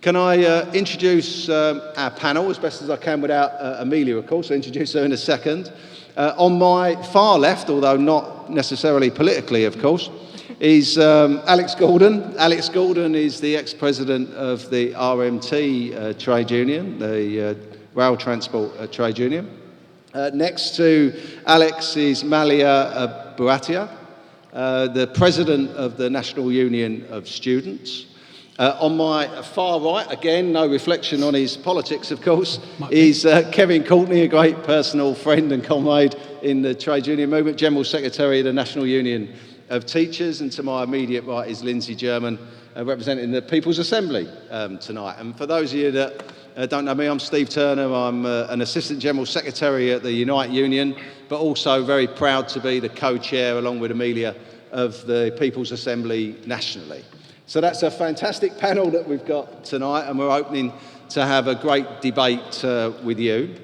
Can I introduce our panel as best as I can without Amelia, of course. I'll introduce her in a second. On my far left, although not necessarily politically, of course, is Alex Gordon. Alex Gordon is the ex-president of the RMT trade union, the rail transport trade union. Next to Alex is Malia Bouattia, the president of the National Union of Students. On my far right, again, no reflection on his politics, of course, is Kevin Courtney, a great personal friend and comrade in the trade union movement, General Secretary of the National Union of Teachers. And to my immediate right is Lindsey German, representing the People's Assembly tonight. And for those of you that don't know me, I'm Steve Turner. I'm an Assistant General Secretary at the Unite Union, but also very proud to be the co-chair, along with Amelia, of the People's Assembly nationally. So that's a fantastic panel that we've got tonight, and we're opening to have a great debate with you.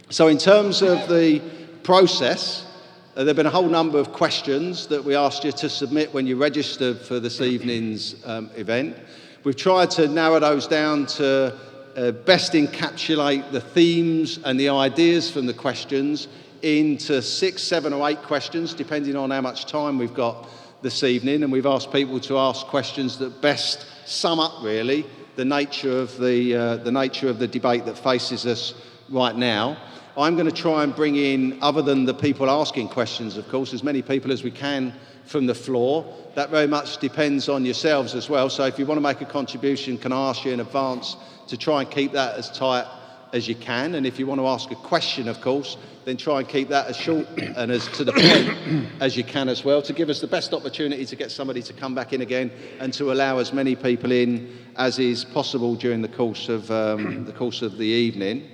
So in terms of the process, there have been a whole number of questions that we asked you to submit when you registered for this evening's event. We've tried to narrow those down to best encapsulate the themes and the ideas from the questions into 6, 7 or 8 questions, depending on how much time we've got this evening, and we've asked people to ask questions that best sum up really the nature of the debate that faces us right now. I'm going to try and bring in, other than the people asking questions, of course, as many people as we can from the floor. That very much depends on yourselves as well. So if you want to make a contribution, can I ask you in advance to try and keep that as tight as you can? And if you want to ask a question, of course, then try and keep that as short and as to the point as you can as well, to give us the best opportunity to get somebody to come back in again and to allow as many people in as is possible during the course of the evening.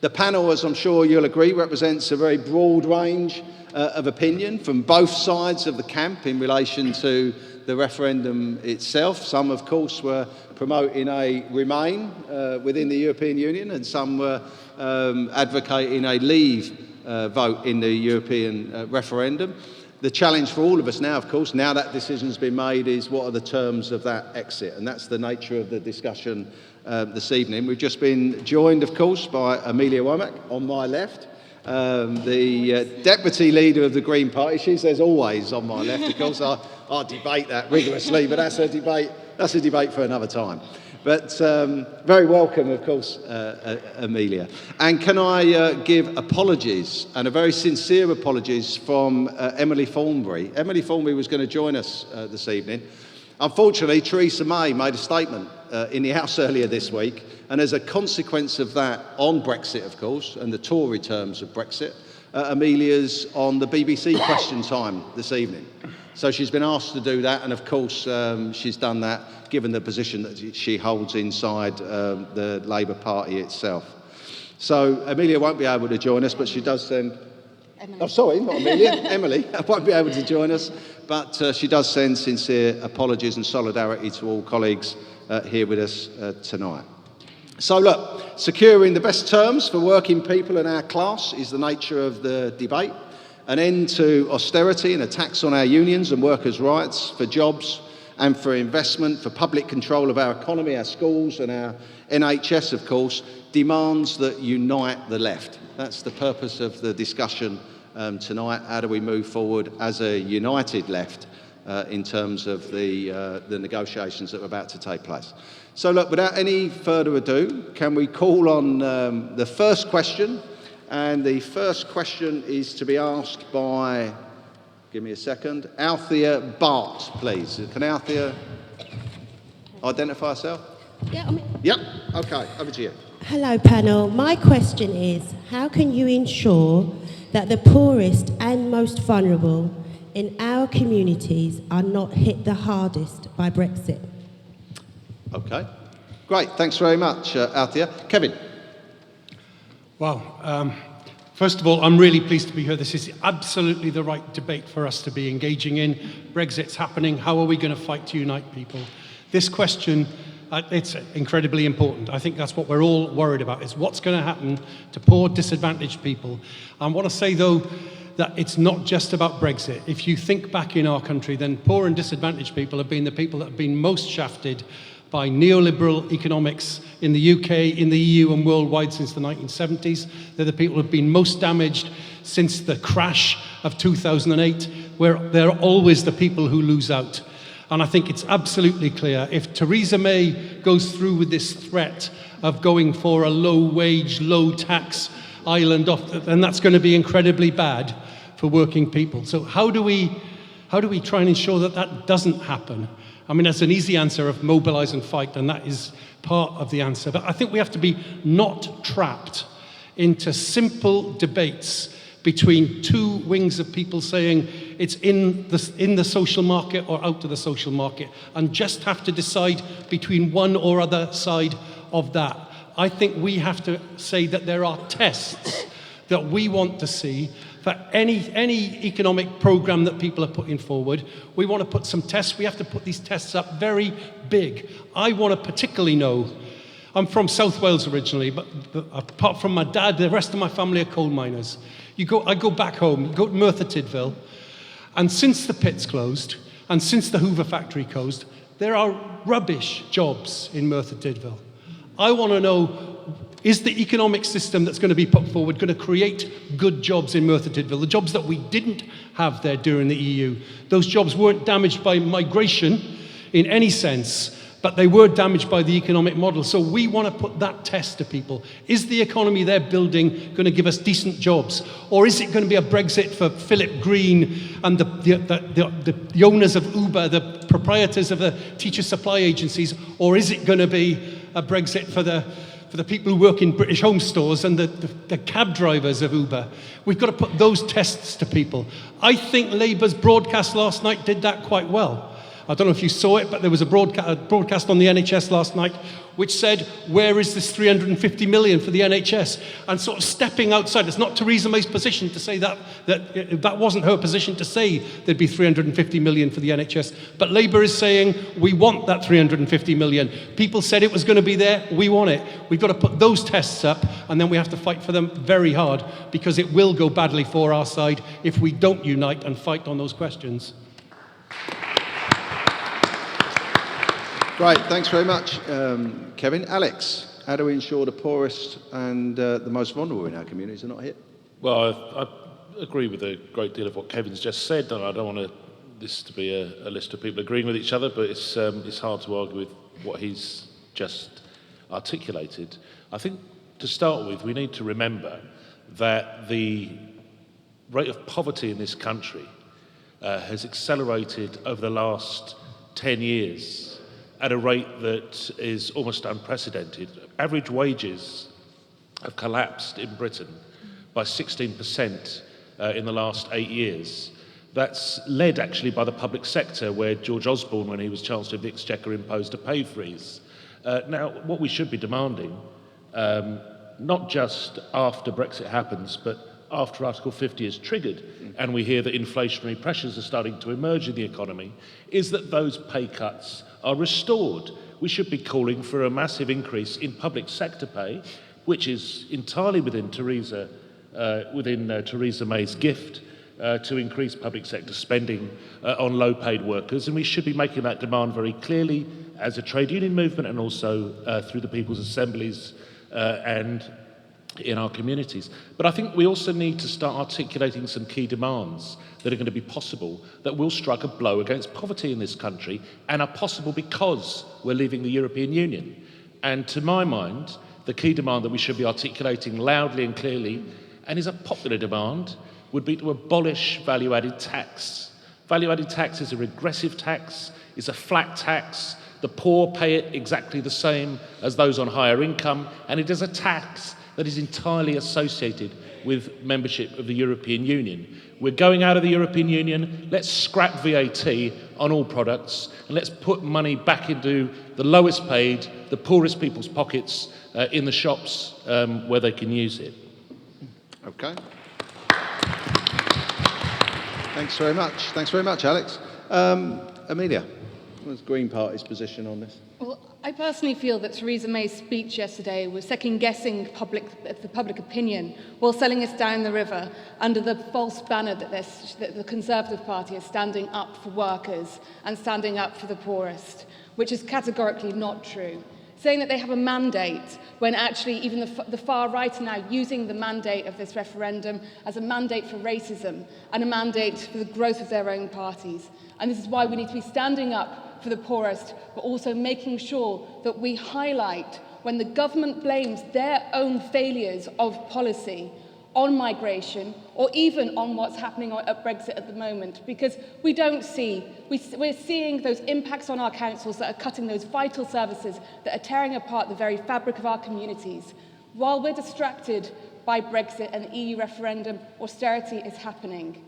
The panel, as I'm sure you'll agree, represents a very broad range of opinion from both sides of the camp in relation to the referendum itself. Some, of course, were promoting a remain within the European Union, and some were advocating a leave vote in the European referendum. The challenge for all of us now, of course, now that decision's been made, is what are the terms of that exit? And that's the nature of the discussion this evening. We've just been joined, of course, by Amelia Womack on my left, the Deputy Leader of the Green Party. She says always on my left, of course. I debate that rigorously, but that's a debate for another time. But very welcome, of course, Amelia. And can I give apologies, and a very sincere apologies, from Emily Thornberry. Emily Thornberry was going to join us this evening. Unfortunately, Theresa May made a statement in the House earlier this week, and as a consequence of that, on Brexit, of course, and the Tory terms of Brexit, Amelia's on the BBC Question Time this evening. So she's been asked to do that, and of course she's done that given the position that she holds inside the Labour Party itself. So Amelia won't be able to join us, but she does send... Emily. Oh, sorry, not Amelia, Emily won't be able to join us, but she does send sincere apologies and solidarity to all colleagues here with us tonight. So look, securing the best terms for working people and our class is the nature of the debate. An end to austerity and attacks on our unions and workers' rights, for jobs and for investment, for public control of our economy, our schools and our NHS, of course, demands that unite the left. That's the purpose of the discussion tonight. How do we move forward as a united left in terms of the negotiations that are about to take place? So look, without any further ado, can we call on the first question? And the first question is to be asked by, give me a second, Althea Bart, please. Can Althea identify herself? Yeah, Yep, okay, over to you. Hello, panel. My question is, how can you ensure that the poorest and most vulnerable in our communities are not hit the hardest by Brexit? Okay, great. Thanks very much, Althea. Kevin. Well, first of all, I'm really pleased to be here. This is absolutely the right debate for us to be engaging in. Brexit's happening. How are we going to fight to unite people? This question, it's incredibly important. I think that's what we're all worried about, is what's going to happen to poor, disadvantaged people. I want to say, though, that it's not just about Brexit. If you think back in our country, then poor and disadvantaged people have been the people that have been most shafted by neoliberal economics in the UK, in the EU and worldwide since the 1970s. They're the people who have been most damaged since the crash of 2008, where they're always the people who lose out. And I think it's absolutely clear, if Theresa May goes through with this threat of going for a low-wage, low-tax island, then that's going to be incredibly bad for working people. So how do we try and ensure that that doesn't happen? I mean, that's an easy answer of mobilize and fight, and that is part of the answer. But I think we have to be not trapped into simple debates between two wings of people saying it's in the social market or out of the social market, and just have to decide between one or other side of that. I think we have to say that there are tests that we want to see for any economic program that people are putting forward. We want to put some tests. We have to put these tests up very big. I want to particularly know, I'm from South Wales originally, but apart from my dad, the rest of my family are coal miners. I go back home, you go to Merthyr Tydfil, and since the pits closed, and since the Hoover factory closed, there are rubbish jobs in Merthyr Tydfil. I want to know, is the economic system that's going to be put forward going to create good jobs in Merthyr Tydfil, the jobs that we didn't have there during the EU? Those jobs weren't damaged by migration in any sense, but they were damaged by the economic model. So we want to put that test to people. Is the economy they're building going to give us decent jobs? Or is it going to be a Brexit for Philip Green and the owners of Uber, the proprietors of the teacher supply agencies? Or is it going to be a Brexit for the people who work in British home stores and the cab drivers of Uber? We've got to put those tests to people. I think Labour's broadcast last night did that quite well. I don't know if you saw it, but there was a broadcast on the NHS last night which said, where is this 350 million for the NHS? And sort of stepping outside. It's not Theresa May's position to say that wasn't her position to say there'd be 350 million for the NHS. But Labour is saying, we want that 350 million. People said it was going to be there, we want it. We've got to put those tests up, and then we have to fight for them very hard, because it will go badly for our side if we don't unite and fight on those questions. Great, thanks very much, Kevin. Alex, how do we ensure the poorest and the most vulnerable in our communities are not hit? Well, I agree with a great deal of what Kevin's just said, and I don't want this to be a list of people agreeing with each other, but it's hard to argue with what he's just articulated. I think to start with, we need to remember that the rate of poverty in this country has accelerated over the last 10 years. At a rate that is almost unprecedented. Average wages have collapsed in Britain by 16% in the last 8 years. That's led actually by the public sector, where George Osborne, when he was Chancellor of the Exchequer, imposed a pay freeze. Now, what we should be demanding, not just after Brexit happens, but after Article 50 is triggered, and we hear that inflationary pressures are starting to emerge in the economy, is that those pay cuts are restored. We should be calling for a massive increase in public sector pay, which is entirely within Theresa May's gift to increase public sector spending on low-paid workers, and we should be making that demand very clearly as a trade union movement, and also through the people's assemblies and in our communities. But I think we also need to start articulating some key demands that are going to be possible, that will strike a blow against poverty in this country, and are possible because we're leaving the European Union. And to my mind, the key demand that we should be articulating loudly and clearly, and is a popular demand, would be to abolish value-added tax. Value-added tax is a regressive tax, it's a flat tax. The poor pay it exactly the same as those on higher income, and it is a tax that is entirely associated with membership of the European Union. We're going out of the European Union, let's scrap VAT on all products, and let's put money back into the lowest paid, the poorest people's pockets in the shops where they can use it. Okay. Thanks very much, Alex. Amelia, what's the Green Party's position on this? Well, I personally feel that Theresa May's speech yesterday was second-guessing the public opinion while selling us down the river under the false banner that the Conservative Party is standing up for workers and standing up for the poorest, which is categorically not true. Saying that they have a mandate when actually even the far right are now using the mandate of this referendum as a mandate for racism and a mandate for the growth of their own parties. And this is why we need to be standing up for the poorest, but also making sure that we highlight when the government blames their own failures of policy on migration or even on what's happening at Brexit at the moment, because we don't see, we're seeing those impacts on our councils that are cutting those vital services that are tearing apart the very fabric of our communities. While we're distracted by Brexit and the EU referendum, austerity is happening.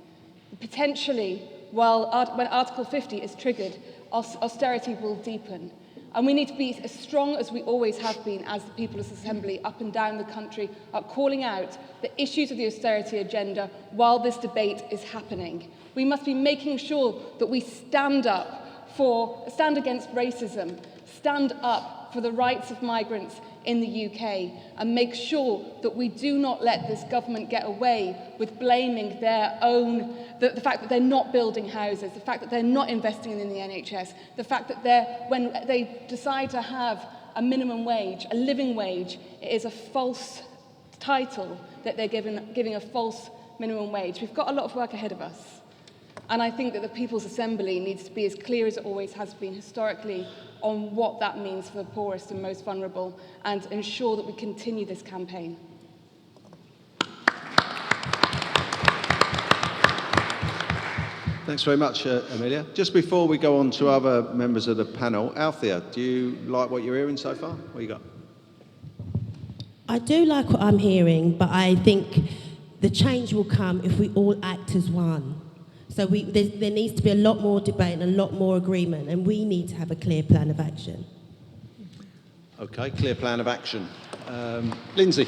Potentially, when Article 50 is triggered, austerity will deepen. And we need to be as strong as we always have been as the People's Assembly up and down the country, calling out the issues of the austerity agenda while this debate is happening. We must be making sure that we stand against racism, stand up for the rights of migrants in the UK, and make sure that we do not let this government get away with blaming their own, the fact that they're not building houses, the fact that they're not investing in the NHS, the fact that when they decide to have a minimum wage, a living wage, it is a false title that they're giving a false minimum wage. We've got a lot of work ahead of us. And I think that the People's Assembly needs to be as clear as it always has been historically on what that means for the poorest and most vulnerable, and ensure that we continue this campaign. Thanks very much, Amelia. Just before we go on to other members of the panel, Althea, do you like what you're hearing so far? What you got? I do like what I'm hearing, but I think the change will come if we all act as one. So there needs to be a lot more debate and a lot more agreement, and we need to have a clear plan of action. Okay, clear plan of action. Lindsey.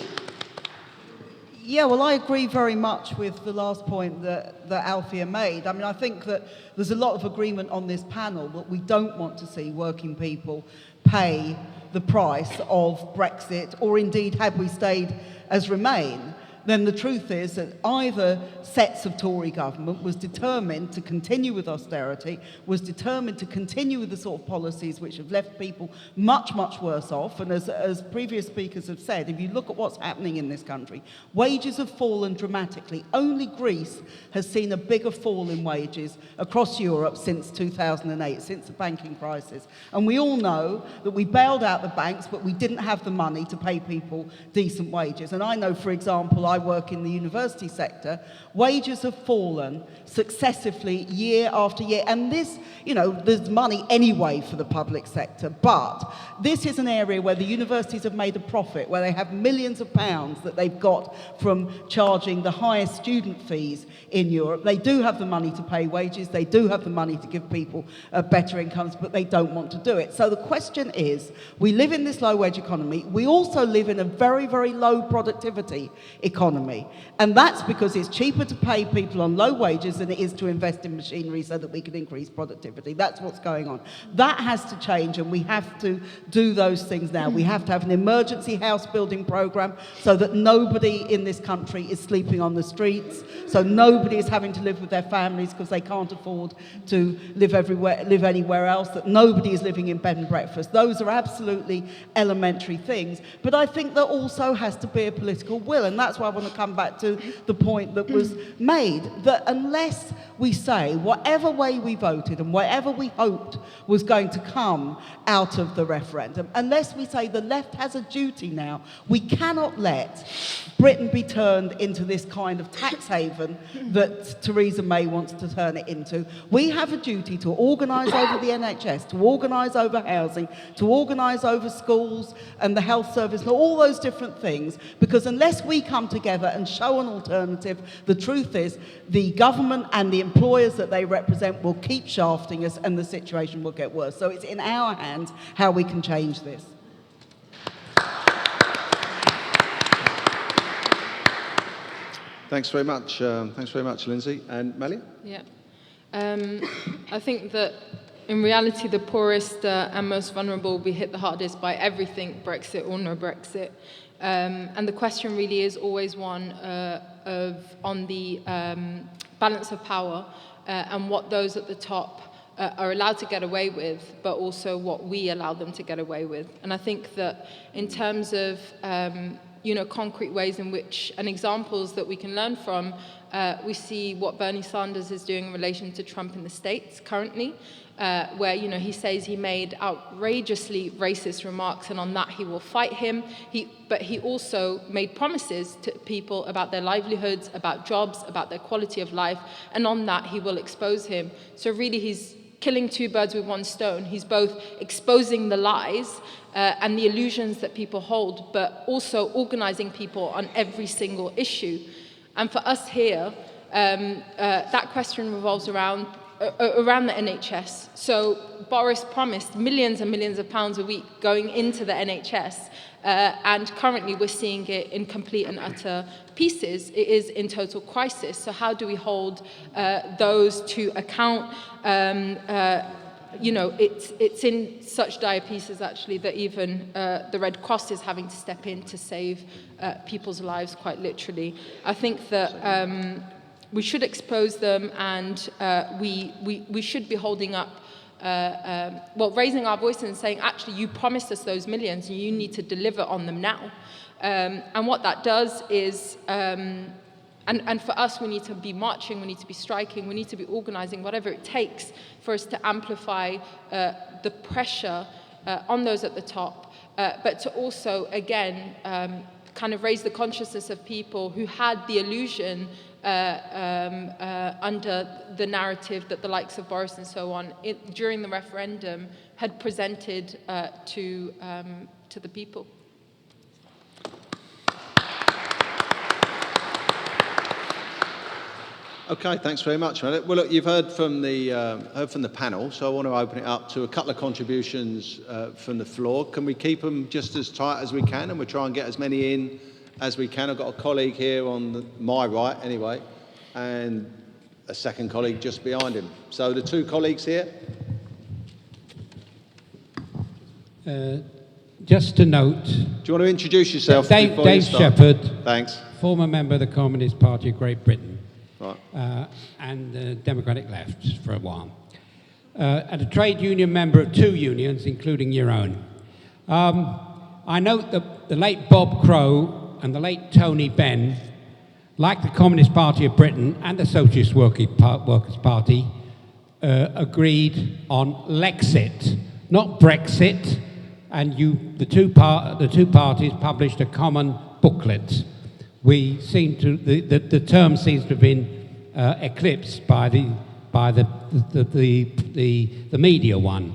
Yeah, well, I agree very much with the last point that Althea made. I mean, I think that there's a lot of agreement on this panel that we don't want to see working people pay the price of Brexit, or indeed, had we stayed as Remain, then the truth is that either sets of Tory government was determined to continue with austerity, was determined to continue with the sort of policies which have left people much, much worse off. And as previous speakers have said, if you look at what's happening in this country, wages have fallen dramatically. Only Greece has seen a bigger fall in wages across Europe since 2008, since the banking crisis. And we all know that we bailed out the banks, but we didn't have the money to pay people decent wages. And I know, for example, I work in the university sector, wages have fallen successively year after year. And this, you know, there's money anyway for the public sector, but this is an area where the universities have made a profit, where they have millions of pounds that they've got from charging the highest student fees in Europe. They do have the money to pay wages, they do have the money to give people better incomes, but they don't want to do it. So the question is, we live in this low-wage economy, we also live in a very, very low productivity economy. And that's because it's cheaper to pay people on low wages than it is to invest in machinery so that we can increase productivity. That's what's going on. That has to change, and we have to do those things now. We have to have an emergency house building programme so that nobody in this country is sleeping on the streets, so nobody is having to live with their families because they can't afford to live anywhere else, that nobody is living in bed and breakfast. Those are absolutely elementary things. But I think there also has to be a political will, and that's why I want to come back to the point that was made, that unless we say whatever way we voted and whatever we hoped was going to come out of the referendum, unless we say the left has a duty now, we cannot let Britain be turned into this kind of tax haven that Theresa May wants to turn it into. We have a duty to organise over the NHS, to organise over housing, to organise over schools and the health service and all those different things, because unless we come together and show an alternative, the truth is the government and the employers that they represent will keep shafting us and the situation will get worse. So it's in our hands how we can change this. Thanks very much, Lindsey. And Malia? Yeah. I think that in reality, the poorest and most vulnerable will be hit the hardest by everything, Brexit or no Brexit. And the question really is always one on the balance of power and what those at the top are allowed to get away with, but also what we allow them to get away with. And I think that in terms of concrete ways in which, and examples that we can learn from, we see what Bernie Sanders is doing in relation to Trump in the States currently, where he says he made outrageously racist remarks, and on that he will fight him. But he also made promises to people about their livelihoods, about jobs, about their quality of life, and on that he will expose him. So really he's killing two birds with one stone. He's both exposing the lies and the illusions that people hold, but also organizing people on every single issue. And for us here, that question revolves around the NHS. So Boris promised millions and millions of pounds a week going into the NHS, and currently we're seeing it in complete and utter pieces. It is in total crisis. So how do we hold those to account? It's in such dire pieces, actually, that even the Red Cross is having to step in to save people's lives, quite literally. I think that we should expose them, and we should be holding up, raising our voices and saying, actually, you promised us those millions, and you need to deliver on them now. And what that does is, and for us, we need to be marching, we need to be striking, we need to be organizing, whatever it takes for us to amplify the pressure on those at the top, but to also, again, kind of raise the consciousness of people who had the illusion under the narrative that the likes of Boris and so on during the referendum had presented to the people. Okay, thanks very much. Well, look, you've heard from the panel, so I want to open it up to a couple of contributions from the floor. Can we keep them just as tight as we can, and we'll try and get as many in as we can? I've got a colleague here on my right, anyway, and a second colleague just behind him. So the two colleagues here. Just a note. Do you want to introduce yourself? Dave Shepherd. Thanks. Former member of the Communist Party of Great Britain. Right. And the Democratic Left for a while. And a trade union member of two unions, including your own. I note that the late Bob Crow and the late Tony Benn, like the Communist Party of Britain and the Socialist Workers' Party, agreed on Lexit, not Brexit, and the two parties published a common booklet. We seem to the term seems to have been eclipsed by the media one.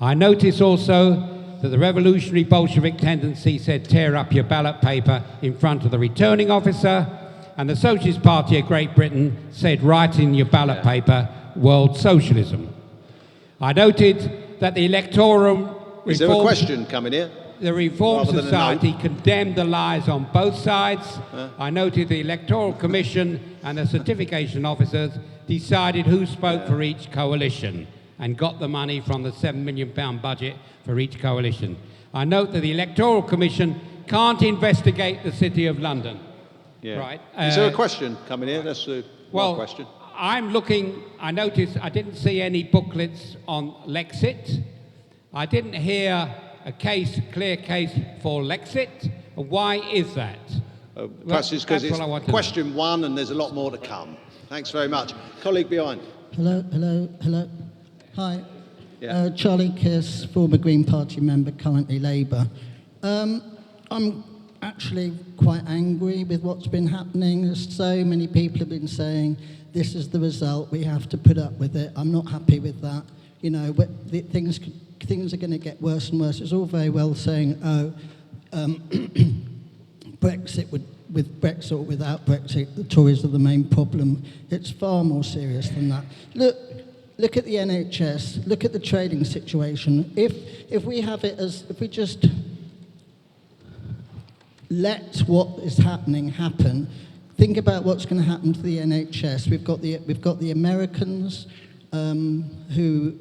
I notice also that the revolutionary Bolshevik tendency said tear up your ballot paper in front of the returning officer, and the Socialist Party of Great Britain said write in your ballot paper world socialism. I noted that the electoral Is there a question coming here? The Reform Society condemned the lies on both sides. I noted the Electoral Commission and the certification officers decided who spoke for each coalition and got the money from the £7 million budget for each coalition. I note that the Electoral Commission can't investigate the City of London. Yeah. Right. Is there a question coming here? That's one question. I'm looking, I noticed I didn't see any booklets on Lexit. I didn't hear a clear case for Lexit. Why is that? Perhaps it's because it's question one and there's a lot more to come. Thanks very much. Colleague behind. Hello. Hi. Yeah. Charlie Kiss, former Green Party member, currently Labour. I'm actually quite angry with what's been happening. There's so many people have been saying, this is the result, we have to put up with it. I'm not happy with that. You know, things are going to get worse and worse. It's all very well saying, Brexit with Brexit or without Brexit, the Tories are the main problem. It's far more serious than that. Look at the NHS. Look at the trading situation. If we just let what is happening happen, think about what's going to happen to the NHS. We've got the Americans who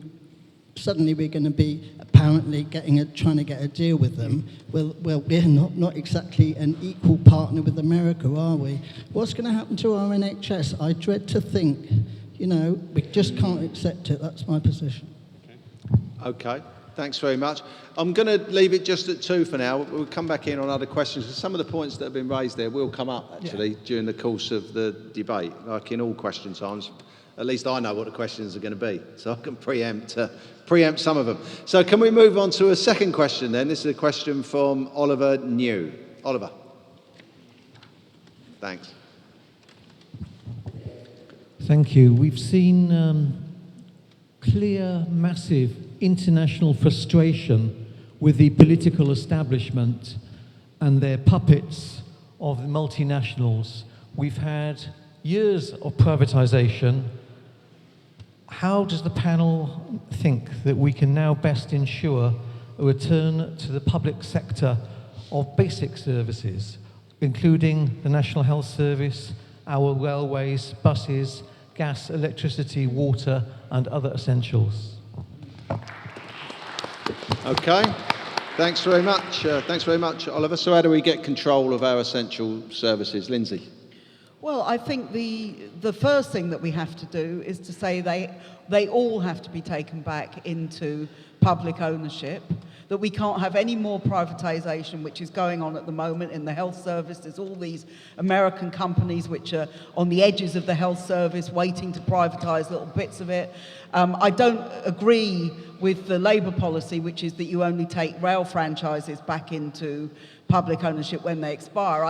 suddenly we're going to be apparently trying to get a deal with them. Well, we're not exactly an equal partner with America, are we? What's going to happen to our NHS? I dread to think. We just can't accept it. That's my position. Okay, thanks very much. I'm going to leave it just at 2 for now. We'll come back in on other questions. Some of the points that have been raised there will come up, actually, during the course of the debate, like in all question times. At least I know what the questions are going to be, so I can preempt some of them. So can we move on to a second question then? This is a question from Oliver New. Oliver. Thanks. Thank you. We've seen clear, massive international frustration with the political establishment and their puppets of the multinationals. We've had years of privatisation. How does the panel think that we can now best ensure a return to the public sector of basic services, including the National Health Service, our railways, buses, gas, electricity, water, and other essentials? Okay, thanks very much. Thanks very much, Oliver. So how do we get control of our essential services? Lindsey? Well, I think the first thing that we have to do is to say they all have to be taken back into public ownership, that we can't have any more privatisation, which is going on at the moment in the health service. There's all these American companies which are on the edges of the health service waiting to privatise little bits of it. I don't agree with the Labour policy, which is that you only take rail franchises back into public ownership when they expire.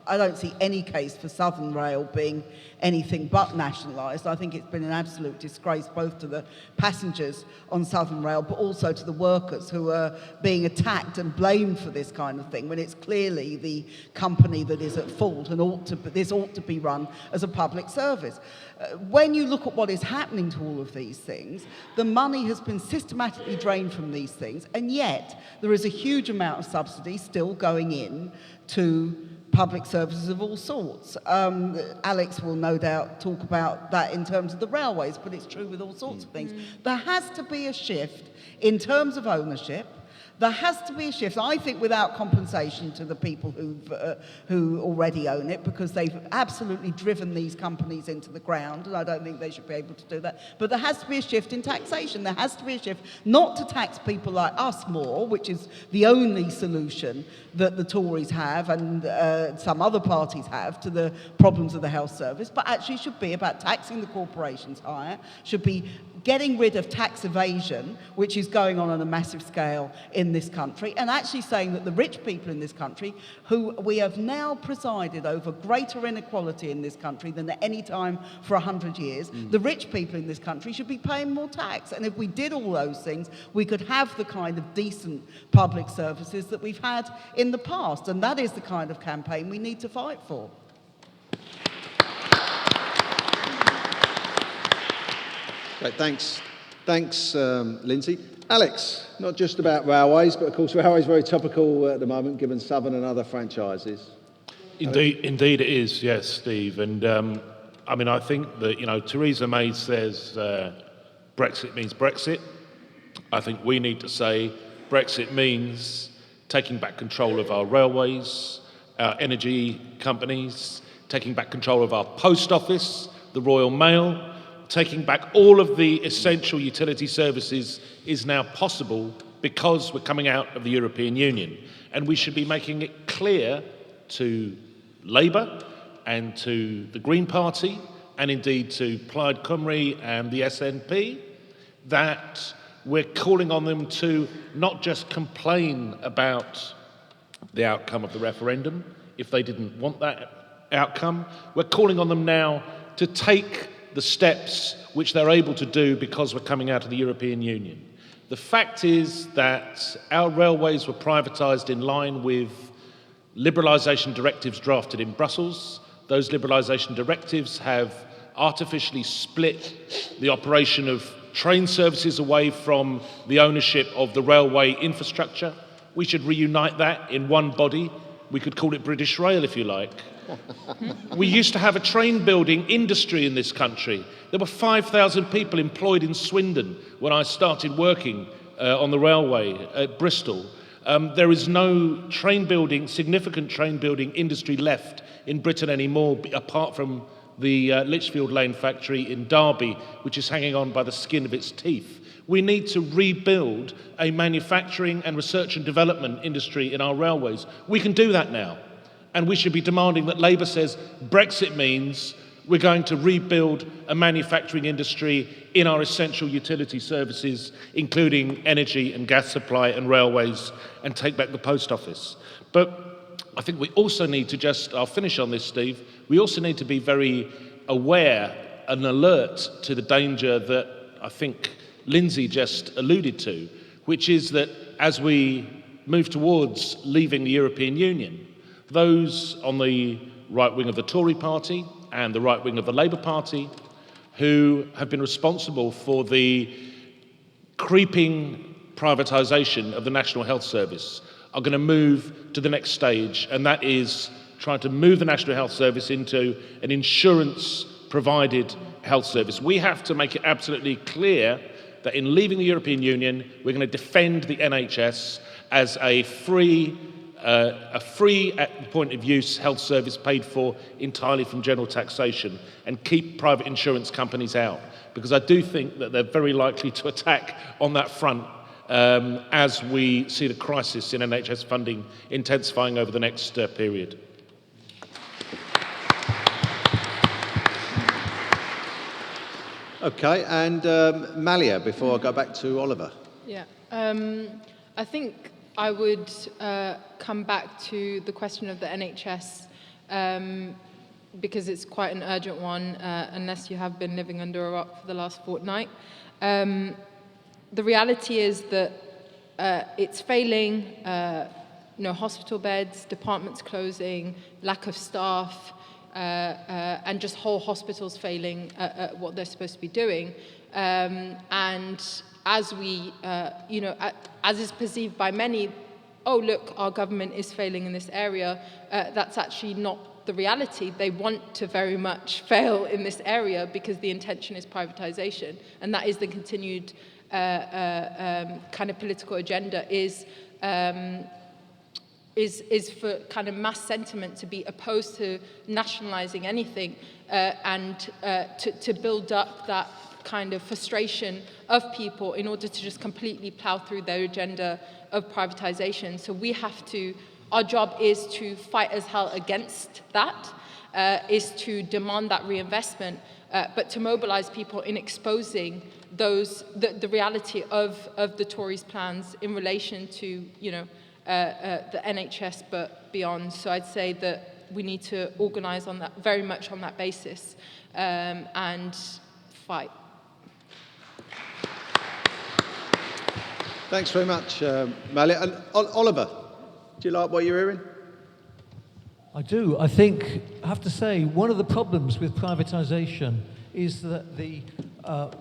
I don't see any case for Southern Rail being anything but nationalised. I think it's been an absolute disgrace both to the passengers on Southern Rail but also to the workers who are being attacked and blamed for this kind of thing when it's clearly the company that is at fault and this ought to be run as a public service. When you look at what is happening to all of these things, the money has been systematically drained from these things, and yet there is a huge amount of subsidy still going in to public services of all sorts. Alex will no doubt talk about that in terms of the railways, but it's true with all sorts of things. There has to be a shift in terms of ownership. There has to be a shift, I think, without compensation to the people who already own it, because they've absolutely driven these companies into the ground, and I don't think they should be able to do that. But there has to be a shift in taxation. There has to be a shift not to tax people like us more, which is the only solution that the Tories have and some other parties have to the problems of the health service, but actually should be about taxing the corporations higher, should be getting rid of tax evasion, which is going on a massive scale in this country, and actually saying that the rich people in this country, who we have now presided over greater inequality in this country than at any time for 100 years, the rich people in this country should be paying more tax. And if we did all those things, we could have the kind of decent public services that we've had in the past. And that is the kind of campaign we need to fight for. Okay, thanks, Lindsey. Alex, not just about railways, but of course railways are very topical at the moment, given Southern and other franchises. Indeed it is, yes, Steve. And I think that, Theresa May says Brexit means Brexit. I think we need to say Brexit means taking back control of our railways, our energy companies, taking back control of our post office, the Royal Mail. Taking back all of the essential utility services is now possible because we're coming out of the European Union. And we should be making it clear to Labour and to the Green Party and indeed to Plaid Cymru and the SNP that we're calling on them to not just complain about the outcome of the referendum if they didn't want that outcome. We're calling on them now to take the steps which they're able to do because we're coming out of the European Union. The fact is that our railways were privatised in line with liberalisation directives drafted in Brussels. Those liberalisation directives have artificially split the operation of train services away from the ownership of the railway infrastructure. We should reunite that in one body We could call it British Rail, if you like. We used to have a train building industry in this country. There were 5,000 people employed in Swindon when I started working on the railway at Bristol. There is no significant train building industry left in Britain anymore, apart from the Lichfield Lane factory in Derby, which is hanging on by the skin of its teeth. We need to rebuild a manufacturing and research and development industry in our railways. We can do that now. And we should be demanding that Labour says Brexit means we're going to rebuild a manufacturing industry in our essential utility services, including energy and gas supply and railways, and take back the post office. But I think we also need to I'll finish on this, Steve, we also need to be very aware and alert to the danger that I think Lindsey just alluded to, which is that as we move towards leaving the European Union, those on the right wing of the Tory party and the right wing of the Labour Party who have been responsible for the creeping privatisation of the National Health Service are going to move to the next stage, and that is trying to move the National Health Service into an insurance-provided health service. We have to make it absolutely clear that in leaving the European Union, we're going to defend the NHS as a free at the point of use health service paid for entirely from general taxation, and keep private insurance companies out, because I do think that they're very likely to attack on that front as we see the crisis in NHS funding intensifying over the next period. Okay, and Malia, before I go back to Oliver. Yeah, I think I would come back to the question of the NHS because it's quite an urgent one, unless you have been living under a rock for the last fortnight. The reality is that it's failing, no hospital beds, departments closing, lack of staff, and just whole hospitals failing at what they're supposed to be doing. And as we, as is perceived by many, oh, look, our government is failing in this area, that's actually not the reality. They want to very much fail in this area because the intention is privatization. And that is the continued kind of political agenda is for kind of mass sentiment to be opposed to nationalizing anything and to build up that kind of frustration of people in order to just completely plow through their agenda of privatization. So we have to, our job is to fight as hell against that, is to demand that reinvestment, but to mobilize people in exposing the reality of the Tories' plans in relation to, the NHS, but beyond. So I'd say that we need to organize on that, very much on that basis, and fight. Thanks very much, Malia. And Oliver, do you like what you're hearing? I do. I think, I have to say, one of the problems with privatisation is that the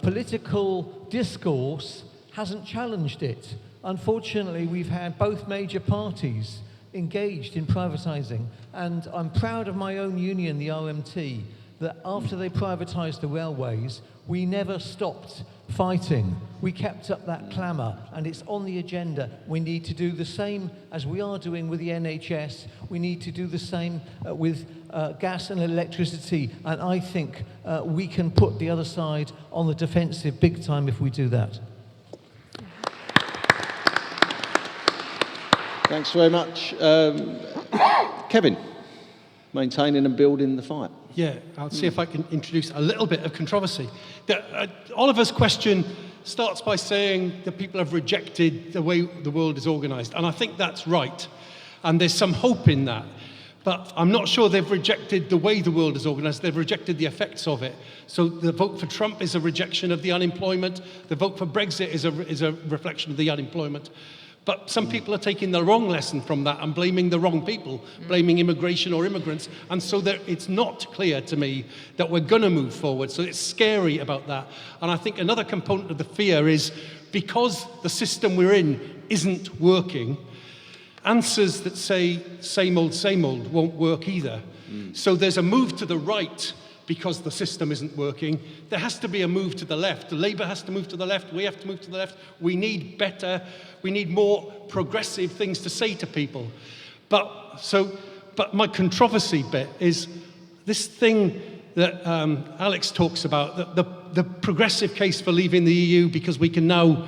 political discourse hasn't challenged it. Unfortunately, we've had both major parties engaged in privatising, and I'm proud of my own union, the RMT, that after they privatised the railways, we never stopped fighting. We kept up that clamour, and it's on the agenda. We need to do the same as we are doing with the NHS. We need to do the same with gas and electricity, and I think we can put the other side on the defensive big time if we do that. Thanks very much. Kevin, maintaining and building the fight. Yeah, I'll see if I can introduce a little bit of controversy. Oliver's question starts by saying that people have rejected the way the world is organised, and I think that's right, and there's some hope in that. But I'm not sure they've rejected the way the world is organised, they've rejected the effects of it. So the vote for Trump is a rejection of the unemployment, the vote for Brexit is a reflection of the unemployment. But some people are taking the wrong lesson from that and blaming the wrong people, blaming immigration or immigrants. And so it's not clear to me that we're going to move forward. So it's scary about that. And I think another component of the fear is because the system we're in isn't working, answers that say same old won't work either. So there's a move to the right because the system isn't working. There has to be a move to the left. Labour has to move to the left. We have to move to the left. We need more progressive things to say to people. But my controversy bit is this thing that Alex talks about, the progressive case for leaving the EU because we can now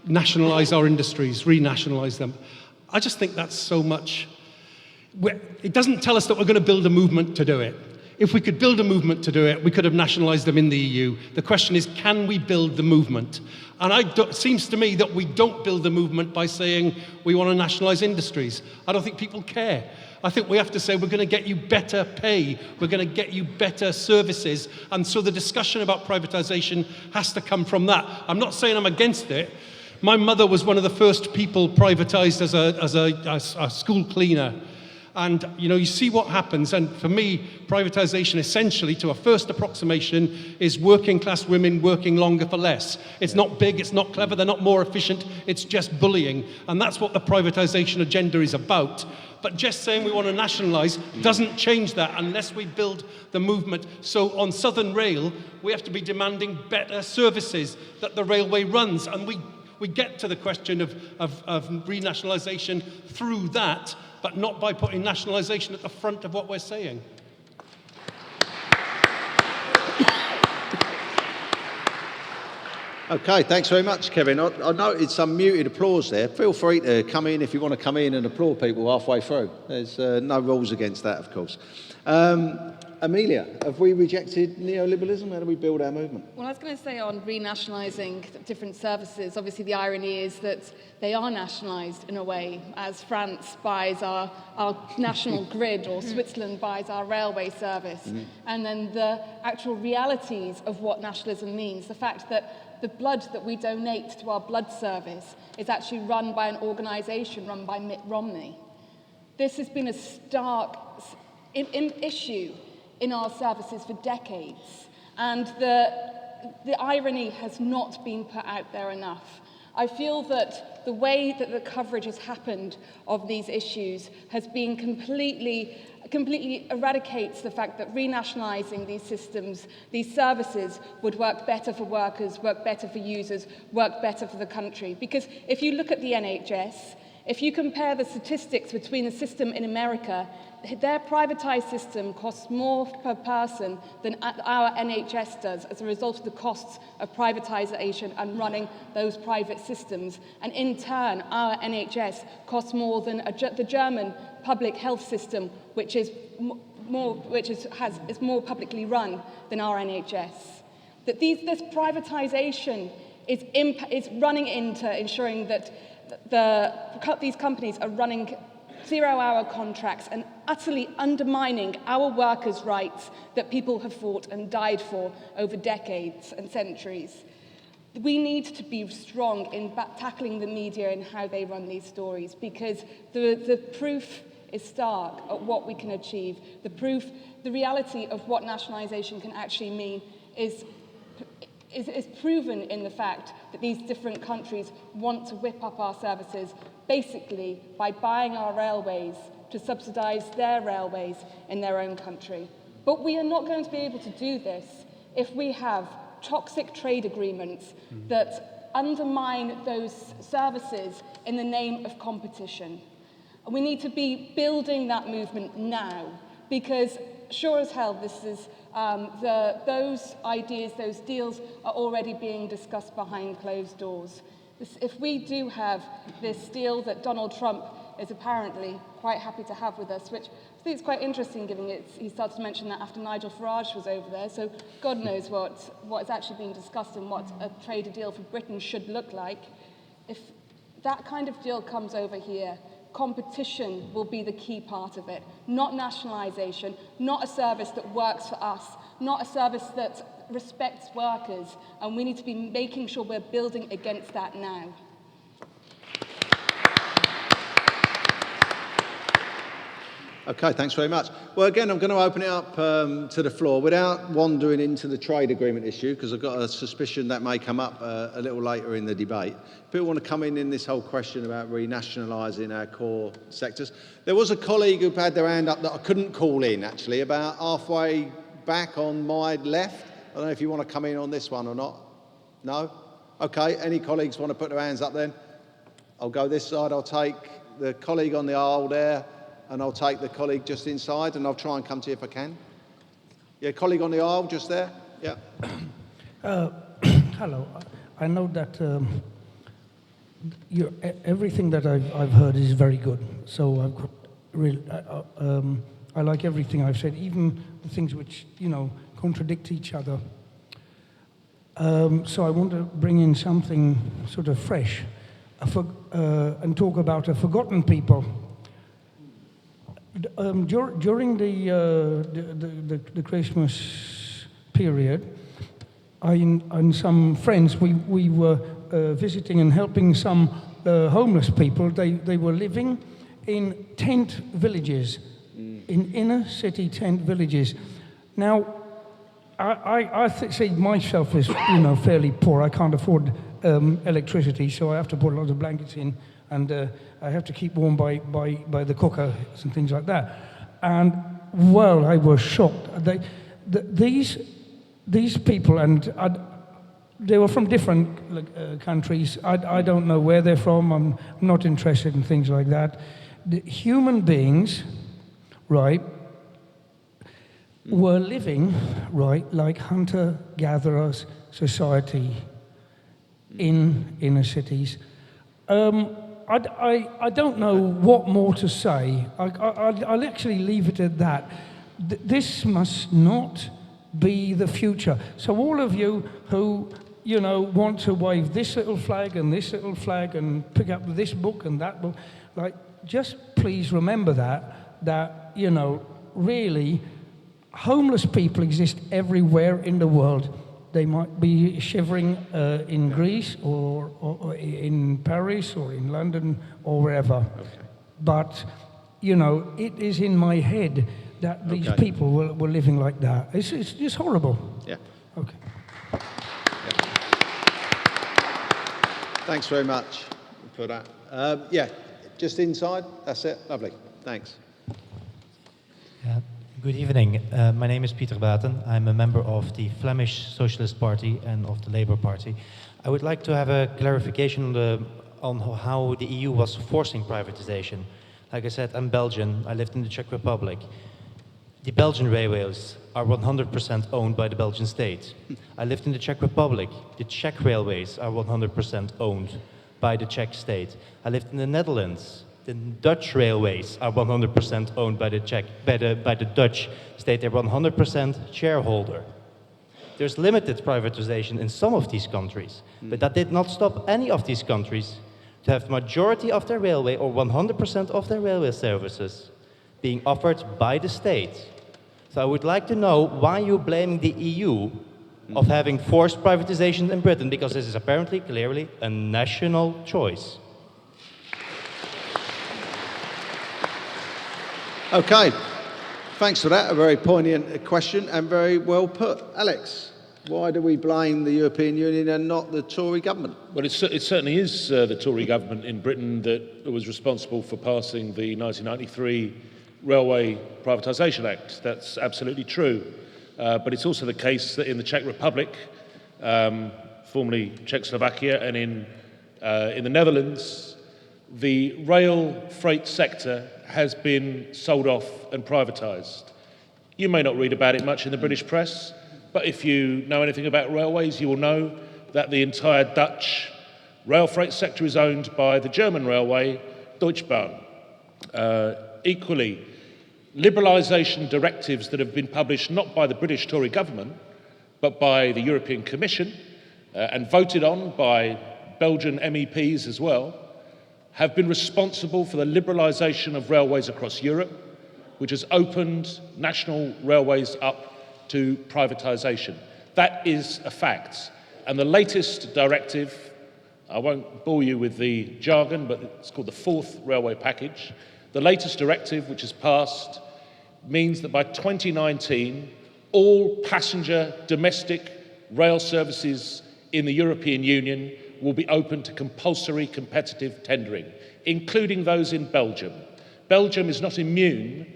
nationalise our industries, renationalise them. I just think that's so much. It doesn't tell us that we're going to build a movement to do it. If we could build a movement to do it, we could have nationalised them in the EU. The question is, can we build the movement? And it seems to me that we don't build the movement by saying we want to nationalise industries. I don't think people care. I think we have to say we're going to get you better pay, we're going to get you better services, and so the discussion about privatisation has to come from that. I'm not saying I'm against it. My mother was one of the first people privatised as a school cleaner. And, you see what happens. And for me, privatisation essentially, to a first approximation, is working class women working longer for less. It's not big, it's not clever, they're not more efficient, it's just bullying. And that's what the privatisation agenda is about. But just saying we want to nationalise doesn't change that unless we build the movement. So on Southern Rail, we have to be demanding better services that the railway runs. And we get to the question of renationalisation through that, but not by putting nationalisation at the front of what we're saying. Okay, thanks very much, Kevin. I noted some muted applause there. Feel free to come in if you want to come in and applaud people halfway through. There's no rules against that, of course. Amelia, have we rejected neoliberalism? How do we build our movement? Well, I was going to say on renationalising different services, obviously the irony is that they are nationalised in a way, as France buys our national grid or Switzerland buys our railway service. And then the actual realities of what nationalism means, the fact that the blood that we donate to our blood service is actually run by an organisation run by Mitt Romney. This has been a stark issue in our services for decades, and the irony has not been put out there enough. I feel that the way that the coverage has happened of these issues has been completely eradicates the fact that renationalising these systems, these services, would work better for workers, work better for users, work better for the country. Because if you look at the NHS, if you compare the statistics between the system in America, their privatised system costs more per person than our NHS does as a result of the costs of privatisation and running those private systems. And in turn, our NHS costs more than the German public health system, which is more publicly run than our NHS. That this privatisation is running into ensuring that these companies are running zero-hour contracts and utterly undermining our workers' rights that people have fought and died for over decades and centuries. We need to be strong in tackling the media and how they run these stories, because the proof is stark at what we can achieve. The reality of what nationalisation can actually mean is proven in the fact that these different countries want to whip up our services basically by buying our railways to subsidise their railways in their own country. But we are not going to be able to do this if we have toxic trade agreements that undermine those services in the name of competition. And we need to be building that movement now, because sure as hell this is those ideas, those deals are already being discussed behind closed doors. If we do have this deal that Donald Trump is apparently quite happy to have with us, which I think is quite interesting given he started to mention that after Nigel Farage was over there, so God knows what is actually being discussed and what a trade deal for Britain should look like. If that kind of deal comes over here, competition will be the key part of it, not nationalisation, not a service that works for us, not a service that respects workers, and we need to be making sure we're building against that now. Okay, thanks very much. Well, again, I'm going to open it up to the floor without wandering into the trade agreement issue, because I've got a suspicion that may come up a little later in the debate. People want to come in this whole question about renationalising our core sectors. There was a colleague who had their hand up that I couldn't call in, actually, about halfway back on my left. I don't know if you want to come in on this one or not. No? Okay, any colleagues want to put their hands up then? I'll go this side. I'll take the colleague on the aisle there, and I'll take the colleague just inside, and I'll try and come to you if I can. Yeah, colleague on the aisle just there. Yeah. Hello. I know that everything that I've heard is very good. So I've got really, I like everything I've said, even the things which, contradict each other. So I want to bring in something sort of fresh and talk about a forgotten people. During the Christmas period, I and some friends, we were visiting and helping some homeless people. They were living in tent villages, in inner city tent villages. Now, I see myself as fairly poor. I can't afford electricity, so I have to put a lot of blankets in, and I have to keep warm by the cooker and things like that. And well, I was shocked. These people, and they were from different countries. I don't know where they're from. I'm not interested in things like that. The human beings, right, were living, right, like hunter-gatherers society in inner cities. I don't know what more to say. I'll actually leave it at that. This must not be the future. So all of you who, want to wave this little flag and this little flag and pick up this book and that book, like, just please remember that, really, homeless people exist everywhere in the world. They might be shivering in Greece or in Paris or in London or wherever. Okay. But, it is in my head that these people were living like that. It's just horrible. Yeah. Okay. Yeah. Thanks very much for that. Yeah, just inside. That's it. Lovely. Thanks. Yeah. Good evening. My name is Pieter Baten. I'm a member of the Flemish Socialist Party and of the Labour Party. I would like to have a clarification on how the EU was forcing privatization. Like I said, I'm Belgian. I lived in the Czech Republic. The Belgian railways are 100% owned by the Belgian state. I lived in the Czech Republic. The Czech railways are 100% owned by the Czech state. I lived in the Netherlands. The Dutch railways are 100% owned by the Dutch state. They're 100% shareholder. There's limited privatization in some of these countries, but that did not stop any of these countries to have the majority of their railway or 100% of their railway services being offered by the state. So I would like to know why you're blaming the EU of having forced privatization in Britain, because this is apparently, clearly, a national choice. Okay, thanks for that. A very poignant question and very well put. Alex, why do we blame the European Union and not the Tory government? Well, it certainly is the Tory government in Britain that was responsible for passing the 1993 Railway Privatisation Act. That's absolutely true. But it's also the case that in the Czech Republic, formerly Czechoslovakia, and in the Netherlands, the rail freight sector has been sold off and privatised. You may not read about it much in the British press, but if you know anything about railways, you will know that the entire Dutch rail freight sector is owned by the German railway, Deutsche Bahn. Equally, liberalisation directives that have been published not by the British Tory government, but by the European Commission, and voted on by Belgian MEPs as well, have been responsible for the liberalisation of railways across Europe, which has opened national railways up to privatisation. That is a fact. And the latest directive, I won't bore you with the jargon, but it's called the fourth railway package, The latest directive, which has passed, means that by 2019, all passenger domestic rail services in the European Union will be open to compulsory competitive tendering, including those in Belgium. Belgium is not immune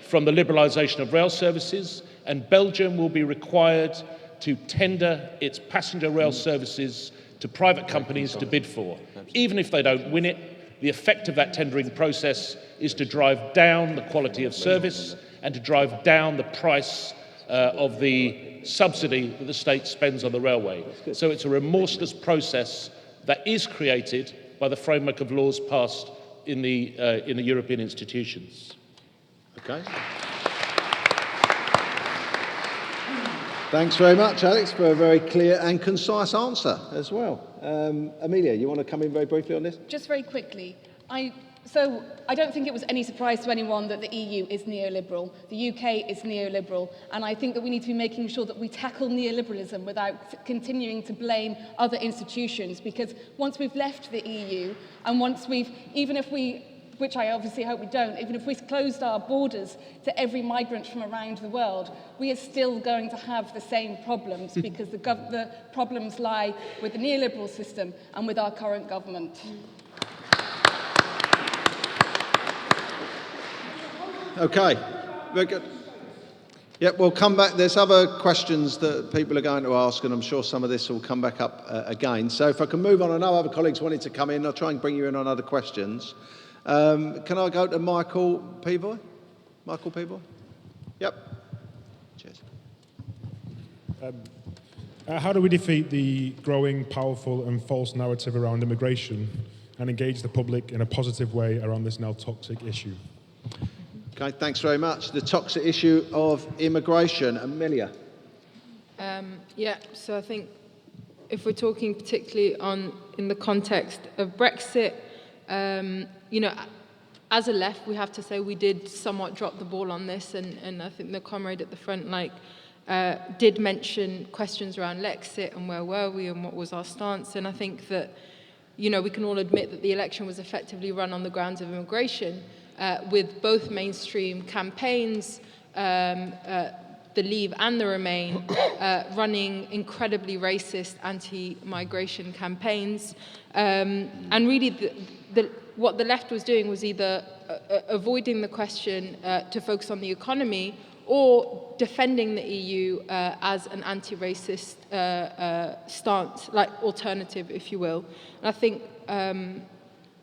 from the liberalisation of rail services, and Belgium will be required to tender its passenger rail services to private companies to bid for. Even if they don't win it, the effect of that tendering process is to drive down the quality of service and to drive down the price of the subsidy that the state spends on the railway. So it's a remorseless process that is created by the framework of laws passed in the European institutions. Okay. Thanks very much, Alex, for a very clear and concise answer as well. Amelia, you want to come in very briefly on this? Just very quickly. So I don't think it was any surprise to anyone that the EU is neoliberal, the UK is neoliberal, and I think that we need to be making sure that we tackle neoliberalism without continuing to blame other institutions, because once we've left the EU, and once we've, even if we, which I obviously hope we don't, even if we closed our borders to every migrant from around the world, we are still going to have the same problems, because the problems lie with the neoliberal system and with our current government. Okay, very good. Yeah, we'll come back. There's other questions that people are going to ask, and I'm sure some of this will come back up again. So if I can move on, I know other colleagues wanted to come in. I'll try and bring you in on other questions. Can I go to Michael Peavoy? Michael Peavoy? Yep. Cheers. How do we defeat the growing, powerful and false narrative around immigration and engage the public in a positive way around this now toxic issue? Okay, thanks very much. The toxic issue of immigration. Amelia? Yeah, so I think if we're talking particularly in the context of Brexit, you know, as a left, we have to say we did somewhat drop the ball on this, and I think the comrade at the front did mention questions around Lexit and where were we and what was our stance, and I think that, you know, we can all admit that the election was effectively run on the grounds of immigration, with both mainstream campaigns, the Leave and the Remain, running incredibly racist anti-migration campaigns. And really, what the left was doing was either avoiding the question to focus on the economy, or defending the EU as an anti-racist stance, like alternative, if you will. And I think,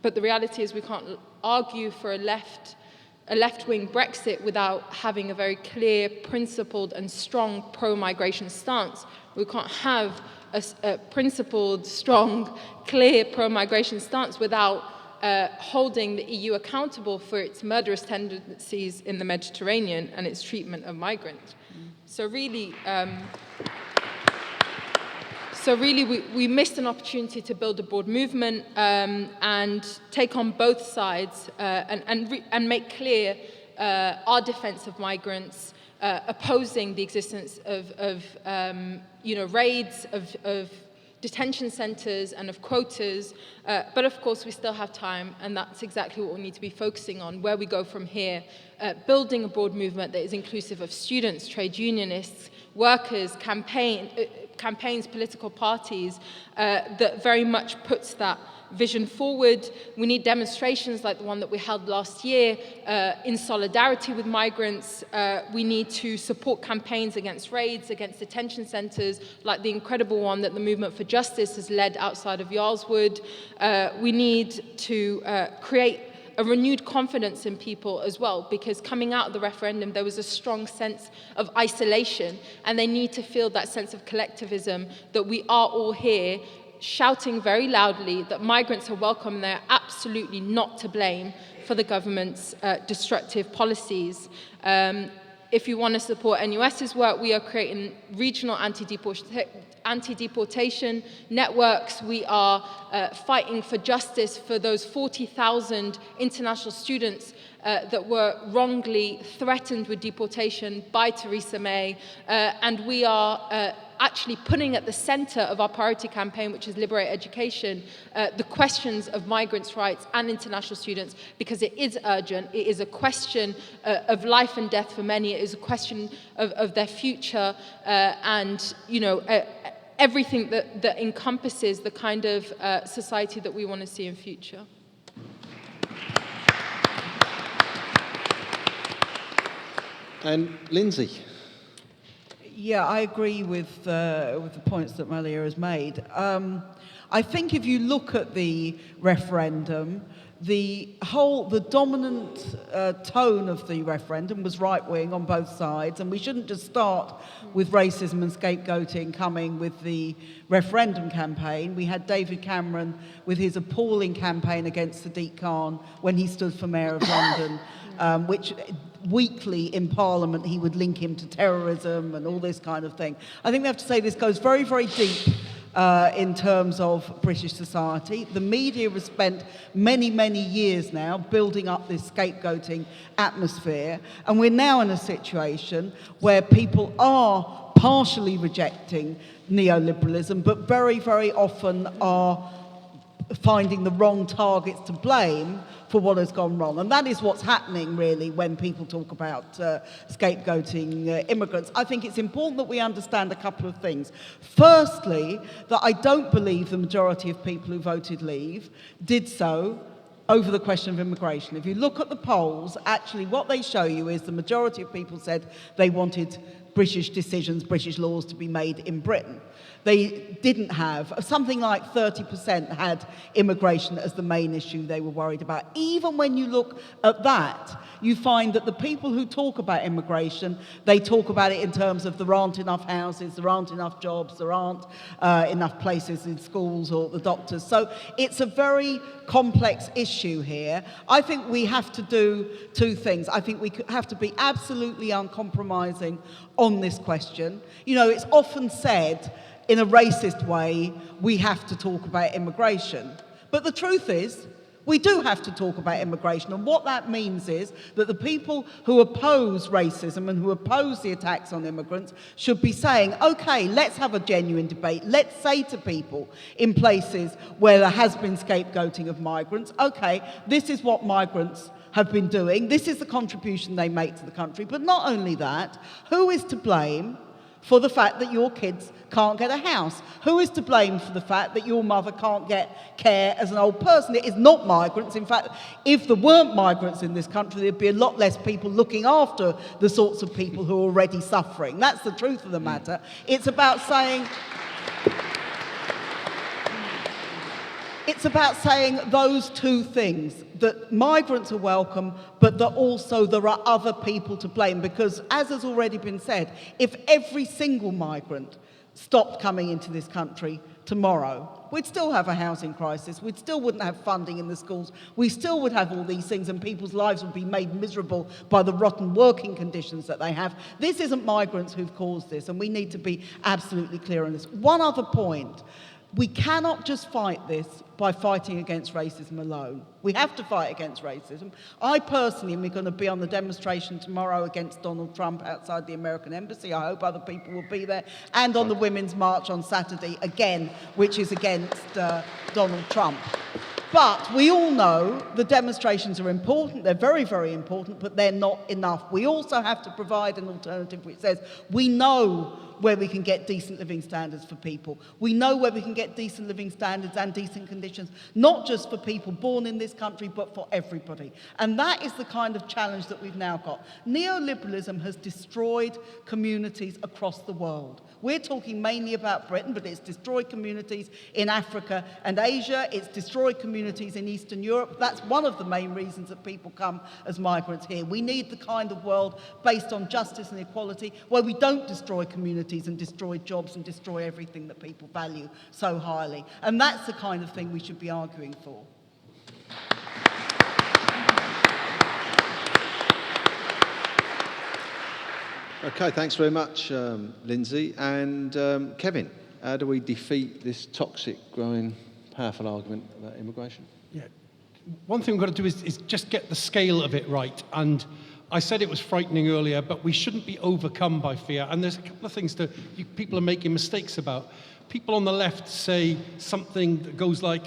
but the reality is we can't argue for a left-wing Brexit without having a very clear, principled and strong pro-migration stance. We can't have a principled, strong, clear pro-migration stance without holding the EU accountable for its murderous tendencies in the Mediterranean and its treatment of migrants. So really, we missed an opportunity to build a broad movement and take on both sides and make clear our defense of migrants, opposing the existence of raids, of detention centres and of quotas. But of course, we still have time, and that's exactly what we need to be focusing on, where we go from here, building a broad movement that is inclusive of students, trade unionists, workers, campaigns, political parties, that very much puts that vision forward. We need demonstrations like the one that we held last year in solidarity with migrants. We need to support campaigns against raids, against detention centres, like the incredible one that the Movement for Justice has led outside of Yarlswood. We need to create a renewed confidence in people as well, because coming out of the referendum, there was a strong sense of isolation, and they need to feel that sense of collectivism, that we are all here, shouting very loudly that migrants are welcome and they're absolutely not to blame for the government's destructive policies. If you want to support NUS's work, we are creating regional anti-deportation networks. We are fighting for justice for those 40,000 international students that were wrongly threatened with deportation by Theresa May. And we are actually putting at the center of our priority campaign, which is Liberate Education, the questions of migrants' rights and international students, because it is urgent. It is a question of life and death for many. It is a question of their future and, you know, everything that encompasses the kind of society that we want to see in future. And Lindsey. Yeah, I agree with the points that Malia has made. I think if you look at the referendum, the dominant tone of the referendum was right-wing on both sides, and we shouldn't just start with racism and scapegoating coming with the referendum campaign. We had David Cameron with his appalling campaign against Sadiq Khan when he stood for Mayor of London, which weekly in Parliament he would link him to terrorism and all this kind of thing. I think we have to say this goes very, very deep in terms of British society. The media has spent many, many years now building up this scapegoating atmosphere, and we're now in a situation where people are partially rejecting neoliberalism, but very, very often are finding the wrong targets to blame for what has gone wrong. And that is what's happening, really, when people talk about scapegoating immigrants. I think it's important that we understand a couple of things. Firstly, that I don't believe the majority of people who voted Leave did so over the question of immigration. If you look at the polls, actually what they show you is the majority of people said they wanted British decisions, British laws to be made in Britain. They didn't have, something like 30% had immigration as the main issue they were worried about. Even when you look at that, you find that the people who talk about immigration, they talk about it in terms of there aren't enough houses, there aren't enough jobs, there aren't enough places in schools or the doctors. So it's a very complex issue here. I think we have to do two things. I think we have to be absolutely uncompromising on this question. You know, it's often said in a racist way, we have to talk about immigration. But the truth is, we do have to talk about immigration, and what that means is that the people who oppose racism and who oppose the attacks on immigrants should be saying, okay, let's have a genuine debate. Let's say to people in places where there has been scapegoating of migrants, okay, this is what migrants have been doing, this is the contribution they make to the country. But not only that, who is to blame for the fact that your kids can't get a house? Who is to blame for the fact that your mother can't get care as an old person? It is not migrants. In fact, if there weren't migrants in this country, there'd be a lot less people looking after the sorts of people who are already suffering. That's the truth of the matter. It's about saying those two things, that migrants are welcome, but that also there are other people to blame. Because, as has already been said, if every single migrant stopped coming into this country tomorrow, we'd still have a housing crisis, we still wouldn't have funding in the schools, we still would have all these things, and people's lives would be made miserable by the rotten working conditions that they have. This isn't migrants who've caused this, and we need to be absolutely clear on this. One other point. We cannot just fight this by fighting against racism alone. We have to fight against racism. I personally am going to be on the demonstration tomorrow against Donald Trump outside the American Embassy. I hope other people will be there. And on the Women's March on Saturday, again, which is against Donald Trump. But we all know the demonstrations are important, they're very, very important, but they're not enough. We also have to provide an alternative which says we know where we can get decent living standards for people. We know where we can get decent living standards and decent conditions, not just for people born in this country, but for everybody. And that is the kind of challenge that we've now got. Neoliberalism has destroyed communities across the world. We're talking mainly about Britain, but it's destroyed communities in Africa and Asia. It's destroyed communities in Eastern Europe. That's one of the main reasons that people come as migrants here. We need the kind of world based on justice and equality where we don't destroy communities and destroy jobs and destroy everything that people value so highly. And that's the kind of thing we should be arguing for. Okay, thanks very much, Lindsey. And Kevin, how do we defeat this toxic, growing, powerful argument about immigration? Yeah, one thing we've got to do is just get the scale of it right. And I said it was frightening earlier, but we shouldn't be overcome by fear. And there's a couple of things people are making mistakes about. People on the left say something that goes like,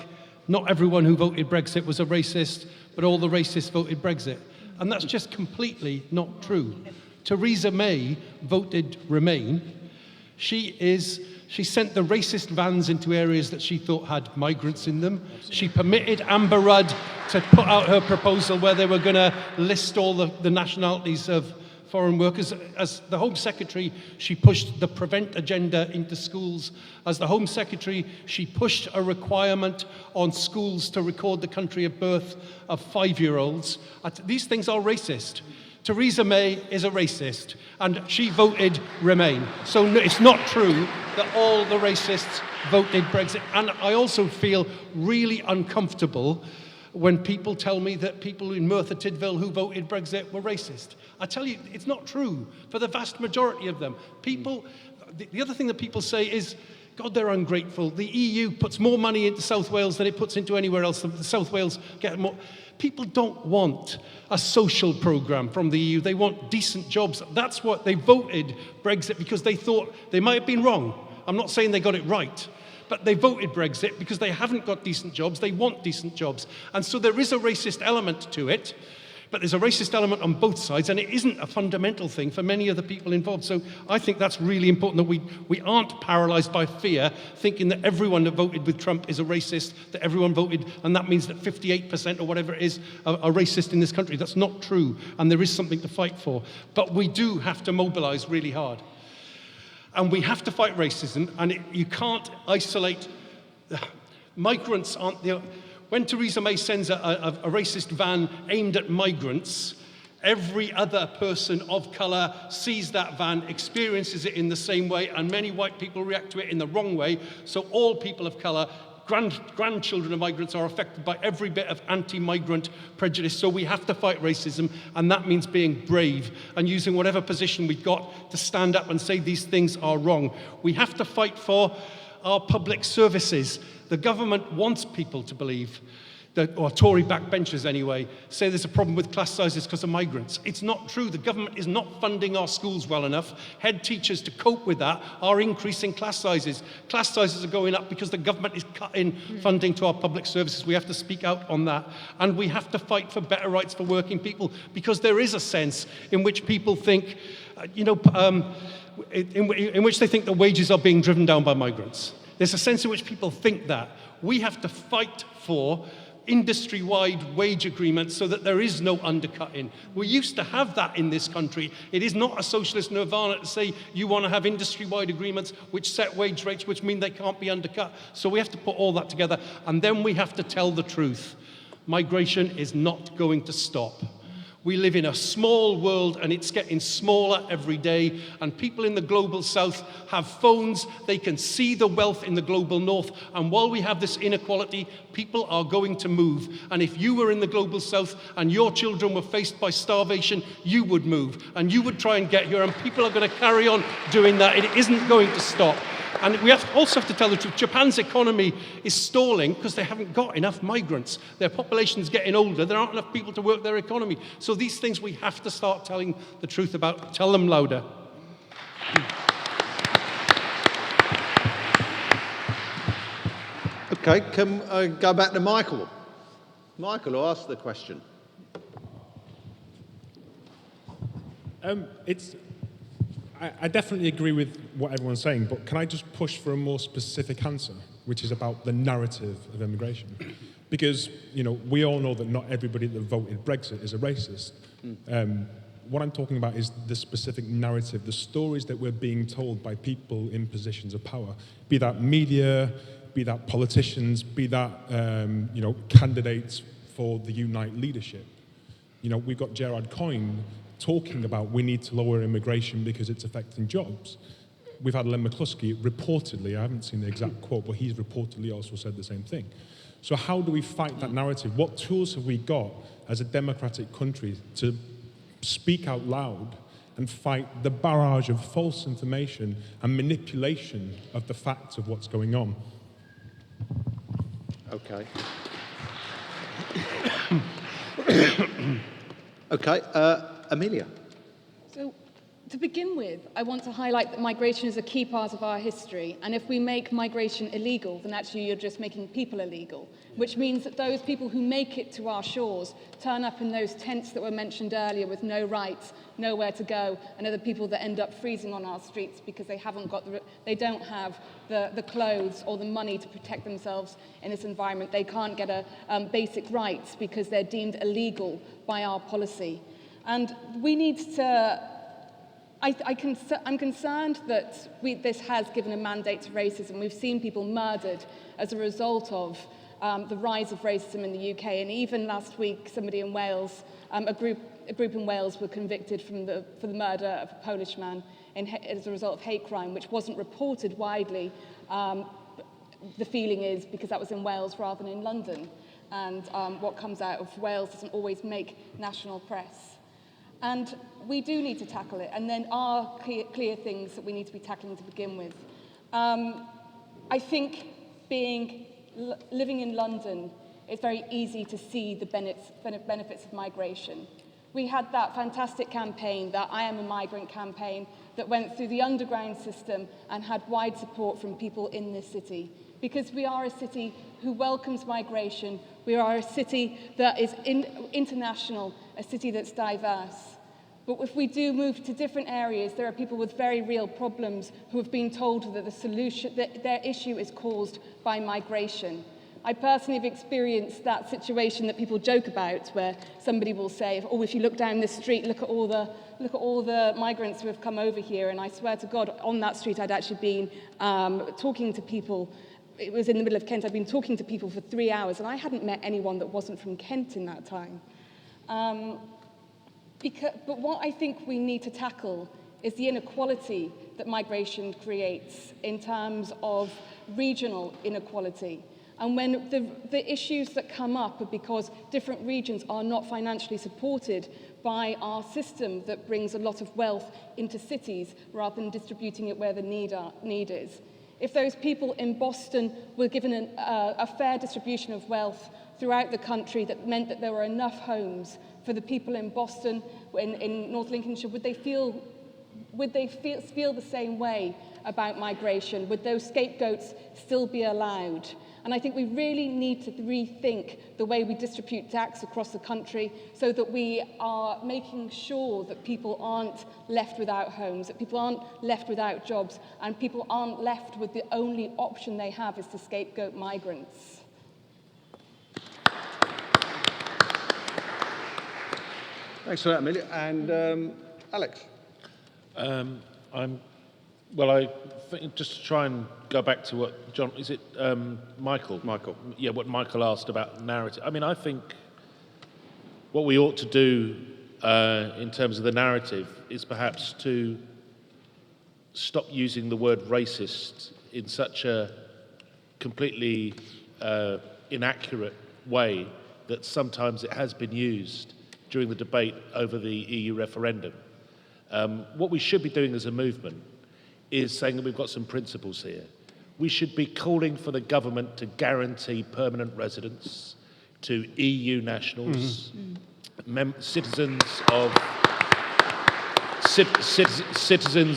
not everyone who voted Brexit was a racist, but all the racists voted Brexit. And that's just completely not true. Theresa May voted Remain. She sent the racist vans into areas that she thought had migrants in them. She permitted Amber Rudd to put out her proposal where they were going to list all the nationalities of foreign workers. As the Home Secretary, she pushed the Prevent agenda into schools. As the Home Secretary, she pushed a requirement on schools to record the country of birth of 5-year-olds. These things are racist. Theresa May is a racist, and she voted Remain. So it's not true that all the racists voted Brexit. And I also feel really uncomfortable when people tell me that people in Merthyr Tydfil who voted Brexit were racist. I tell you, it's not true for the vast majority of them. The other thing that people say is, God, they're ungrateful. The EU puts more money into South Wales than it puts into anywhere else. The South Wales get more. People don't want a social programme from the EU. They want decent jobs. That's what they voted Brexit because they thought they might have been wrong. I'm not saying they got it right. But they voted Brexit because they haven't got decent jobs. They want decent jobs. And so there is a racist element to it. But there's a racist element on both sides, and it isn't a fundamental thing for many of the people involved. So I think that's really important, that we aren't paralysed by fear, thinking that everyone that voted with Trump is a racist, that everyone voted, and that means that 58% or whatever it is are racist in this country. That's not true, and there is something to fight for. But we do have to mobilise really hard. And we have to fight racism, and you can't isolate. Migrants aren't the... When Theresa May sends a racist van aimed at migrants, every other person of colour sees that van, experiences it in the same way, and many white people react to it in the wrong way. So all people of colour, grandchildren of migrants, are affected by every bit of anti-migrant prejudice. So we have to fight racism, and that means being brave and using whatever position we've got to stand up and say these things are wrong. We have to fight for our public services. The government wants people to believe, or Tory backbenchers anyway, say there's a problem with class sizes because of migrants. It's not true. The government is not funding our schools well enough. Head teachers, to cope with that, are increasing class sizes. Class sizes are going up because the government is cutting funding to our public services. We have to speak out on that. And we have to fight for better rights for working people, because there is a sense in which people think, in which they think the wages are being driven down by migrants. There's a sense in which people think that. We have to fight for industry-wide wage agreements so that there is no undercutting. We used to have that in this country. It is not a socialist nirvana to say you want to have industry-wide agreements which set wage rates, which mean they can't be undercut. So we have to put all that together, and then we have to tell the truth. Migration is not going to stop. We live in a small world, and it's getting smaller every day, and people in the global south have phones. They can see the wealth in the global north, and while we have this inequality, people are going to move. And if you were in the global south and your children were faced by starvation, you would move, and you would try and get here, and people are going to carry on doing that. It isn't going to stop. And we also have to tell the truth. Japan's economy is stalling because they haven't got enough migrants. Their population's getting older. There aren't enough people to work their economy. So these things we have to start telling the truth about. Tell them louder. Okay, can I go back to Michael? Michael, who asked the question. I definitely agree with what everyone's saying, but can I just push for a more specific answer, which is about the narrative of immigration? Because, we all know that not everybody that voted Brexit is a racist. What I'm talking about is the specific narrative, the stories that we're being told by people in positions of power, be that media, be that politicians, be that, candidates for the Unite leadership. We've got Gerard Coyne talking about we need to lower immigration because it's affecting jobs. We've had Len McCluskey reportedly, I haven't seen the exact quote, but he's reportedly also said the same thing. So how do we fight that narrative? What tools have we got as a democratic country to speak out loud and fight the barrage of false information and manipulation of the facts of what's going on? Okay. Okay. Amelia. So, to begin with, I want to highlight that migration is a key part of our history, and if we make migration illegal, then actually you're just making people illegal, which means that those people who make it to our shores turn up in those tents that were mentioned earlier with no rights, nowhere to go, and other people that end up freezing on our streets because they don't have the clothes or the money to protect themselves in this environment. They can't get basic rights because they're deemed illegal by our policy. And we need to... I'm concerned that this has given a mandate to racism. We've seen people murdered as a result of the rise of racism in the UK. And even last week, somebody in Wales, a group in Wales were convicted for the murder of a Polish man as a result of hate crime, which wasn't reported widely. The feeling is because that was in Wales rather than in London. And what comes out of Wales doesn't always make national press. And we do need to tackle it, and there are clear things that we need to be tackling to begin with. I think living in London, it's very easy to see the benefits of migration. We had that fantastic campaign, that I Am a Migrant campaign, that went through the underground system and had wide support from people in this city. Because we are a city who welcomes migration, we are a city that is international, a city that's diverse. But if we do move to different areas, there are people with very real problems who have been told that their issue is caused by migration. I personally have experienced that situation that people joke about, where somebody will say, "Oh, if you look down this street, look at all the migrants who have come over here." And I swear to God, on that street, I'd actually been talking to people. It was in the middle of Kent. I'd been talking to people for 3 hours, and I hadn't met anyone that wasn't from Kent in that time. But what I think we need to tackle is the inequality that migration creates in terms of regional inequality. And when the issues that come up are because different regions are not financially supported by our system that brings a lot of wealth into cities rather than distributing it where the need is. If those people in Boston were given a fair distribution of wealth throughout the country that meant that there were enough homes for the people in Boston, in North Lincolnshire, would they feel the same way about migration? Would those scapegoats still be allowed? And I think we really need to rethink the way we distribute tax across the country so that we are making sure that people aren't left without homes, that people aren't left without jobs, and people aren't left with the only option they have is to scapegoat migrants. Thanks for that, Amelia. And Alex? I think just to try and go back to what John, is it Michael? Michael. Yeah, what Michael asked about narrative. I mean, I think what we ought to do in terms of the narrative is perhaps to stop using the word racist in such a completely inaccurate way that sometimes it has been used during the debate over the EU referendum. What we should be doing as a movement is saying that we've got some principles here. We should be calling for the government to guarantee permanent residence to EU nationals, citizens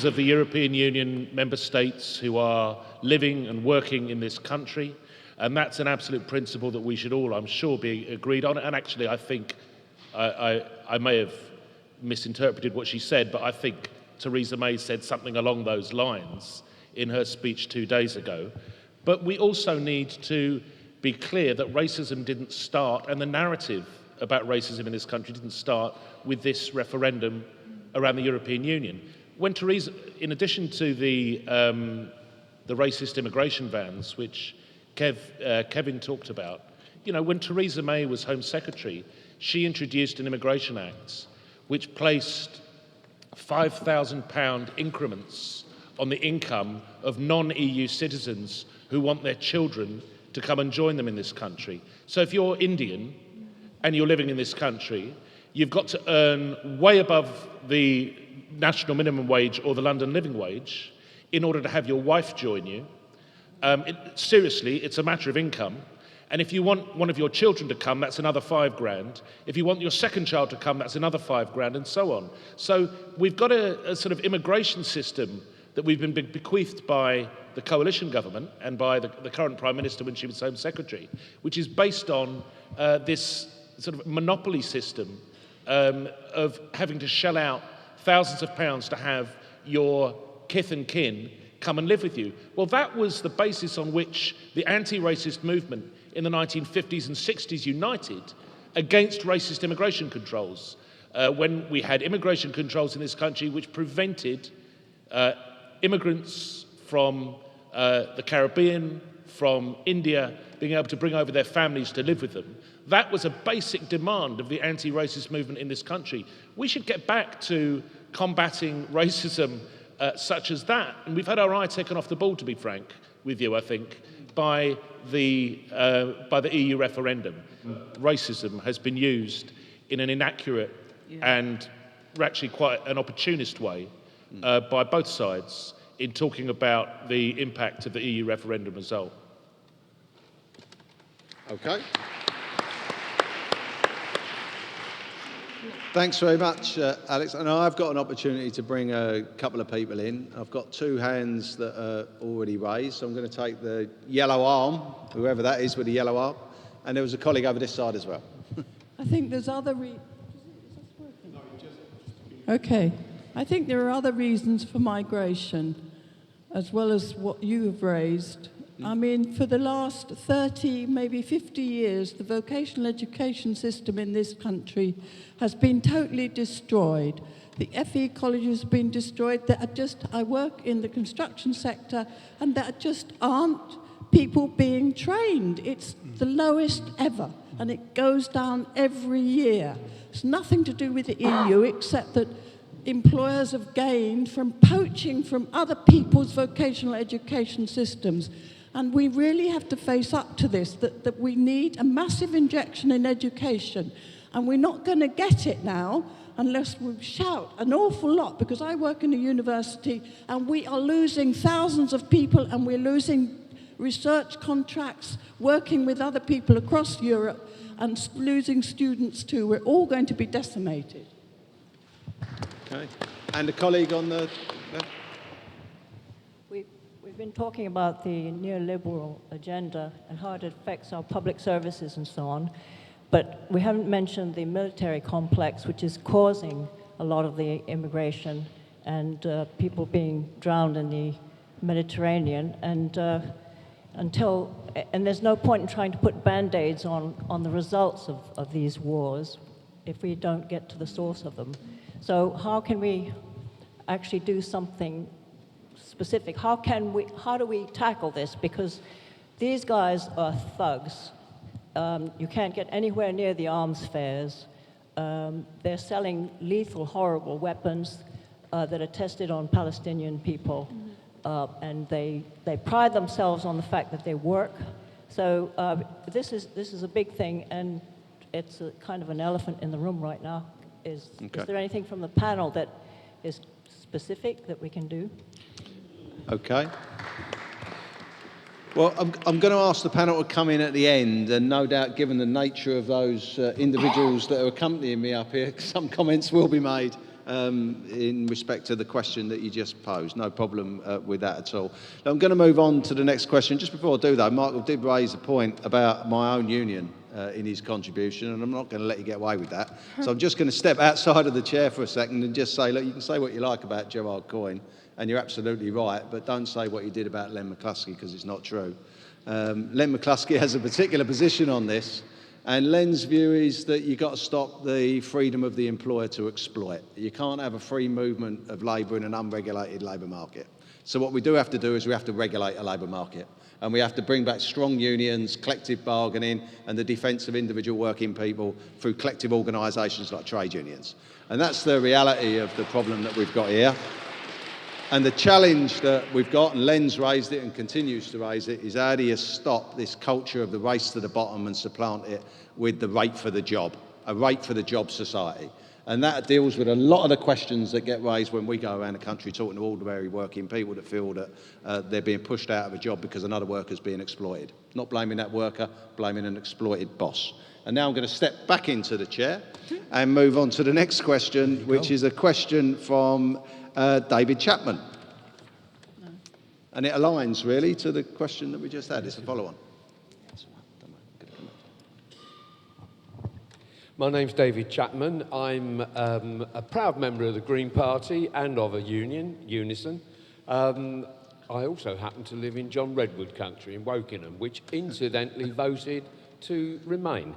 of the European Union member states who are living and working in this country. And that's an absolute principle that we should all, I'm sure, be agreed on. And actually, I think I may have misinterpreted what she said, but I think Theresa May said something along those lines in her speech 2 days ago. But we also need to be clear that racism didn't start, and the narrative about racism in this country didn't start with this referendum around the European Union. When Theresa, in addition to the racist immigration bans, which Kevin talked about, you know, when Theresa May was Home Secretary, she introduced an Immigration Act which placed £5,000 increments on the income of non-EU citizens who want their children to come and join them in this country. So if you're Indian and you're living in this country, you've got to earn way above the national minimum wage or the London living wage in order to have your wife join you. Seriously, it's a matter of income. And if you want one of your children to come, that's another £5,000. If you want your second child to come, that's another £5,000, and so on. So we've got a sort of immigration system that we've been bequeathed by the coalition government and by the current Prime Minister when she was Home Secretary, which is based on this sort of monopoly system of having to shell out thousands of pounds to have your kith and kin come and live with you. Well, that was the basis on which the anti-racist movement in the 1950s and 60s united against racist immigration controls, when we had immigration controls in this country which prevented immigrants from the Caribbean, from India, being able to bring over their families to live with them. That was a basic demand of the anti-racist movement in this country. We should get back to combating racism such as that. And we've had our eye taken off the ball, to be frank with you, I think, by the EU referendum. Racism has been used in an inaccurate and actually quite an opportunist way by both sides in talking about the impact of the EU referendum result. Okay. Thanks very much, Alex. And I've got an opportunity to bring a couple of people in. I've got two hands that are already raised, so I'm going to take the yellow arm, whoever that is with the yellow arm, and there was a colleague over this side as well. I think there's other Okay. I think there are other reasons for migration, as well as what you have raised. I mean, for the last 30, maybe 50 years, the vocational education system in this country has been totally destroyed. The FE colleges have been destroyed. There are just, I work in the construction sector, and there just aren't people being trained. It's the lowest ever, and it goes down every year. It's nothing to do with the EU, except that employers have gained from poaching from other people's vocational education systems. And we really have to face up to this, that we need a massive injection in education. And we're not going to get it now unless we shout an awful lot, because I work in a university and we are losing thousands of people, and we're losing research contracts, working with other people across Europe, and losing students too. We're all going to be decimated. Okay. And a colleague on the left. We've been talking about the neoliberal agenda and how it affects our public services and so on, but we haven't mentioned the military complex, which is causing a lot of the immigration and people being drowned in the Mediterranean. And there's no point in trying to put band-aids on the results of these wars if we don't get to the source of them. So how can we actually do something specific? How do we tackle this? Because these guys are thugs. You can't get anywhere near the arms fairs. They're selling lethal, horrible weapons that are tested on Palestinian people. And they pride themselves on the fact that they work. So this is a big thing, and it's a kind of an elephant in the room right now. Is there anything from the panel that is specific that we can do? Okay. Well, I'm going to ask the panel to come in at the end, and no doubt, given the nature of those individuals that are accompanying me up here, some comments will be made in respect to the question that you just posed. No problem with that at all. Now, I'm going to move on to the next question. Just before I do, though, Michael did raise a point about my own union in his contribution, and I'm not going to let you get away with that. So I'm just going to step outside of the chair for a second and just say, look, you can say what you like about Gerard Coyne, and you're absolutely right, but don't say what you did about Len McCluskey, because it's not true. Len McCluskey has a particular position on this, and Len's view is that you've got to stop the freedom of the employer to exploit. You can't have a free movement of labour in an unregulated labour market. So what we do have to do is we have to regulate a labour market, and we have to bring back strong unions, collective bargaining, and the defence of individual working people through collective organisations like trade unions. And that's the reality of the problem that we've got here. And the challenge that we've got, and Len's raised it and continues to raise it, is how do you stop this culture of the race to the bottom and supplant it with the rate for the job, a rate for the job society. And that deals with a lot of the questions that get raised when we go around the country talking to ordinary working people that feel that they're being pushed out of a job because another worker's being exploited. Not blaming that worker, blaming an exploited boss. And now I'm going to step back into the chair and move on to the next question, which is a question from David Chapman. And it aligns really to the question that we just had. It's a follow-on. My name's David Chapman. I'm a proud member of the Green Party and of a union, Unison. I also happen to live in John Redwood country in Wokingham, which incidentally voted to remain.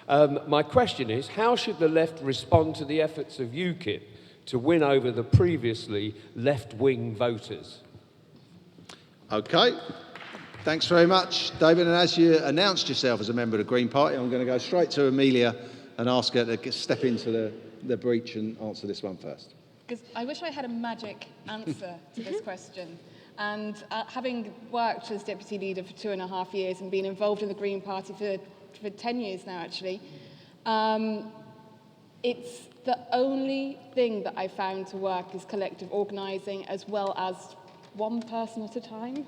My question is, how should the left respond to the efforts of UKIP to win over the previously left-wing voters? Okay. Thanks very much, David. And as you announced yourself as a member of the Green Party, I'm going to go straight to Amelia and ask her to step into the breach and answer this one first. Because I wish I had a magic answer to this question. And having worked as deputy leader for 2.5 years and been involved in the Green Party for 10 years now, actually, it's the only thing that I found to work is collective organising, as well as one person at a time.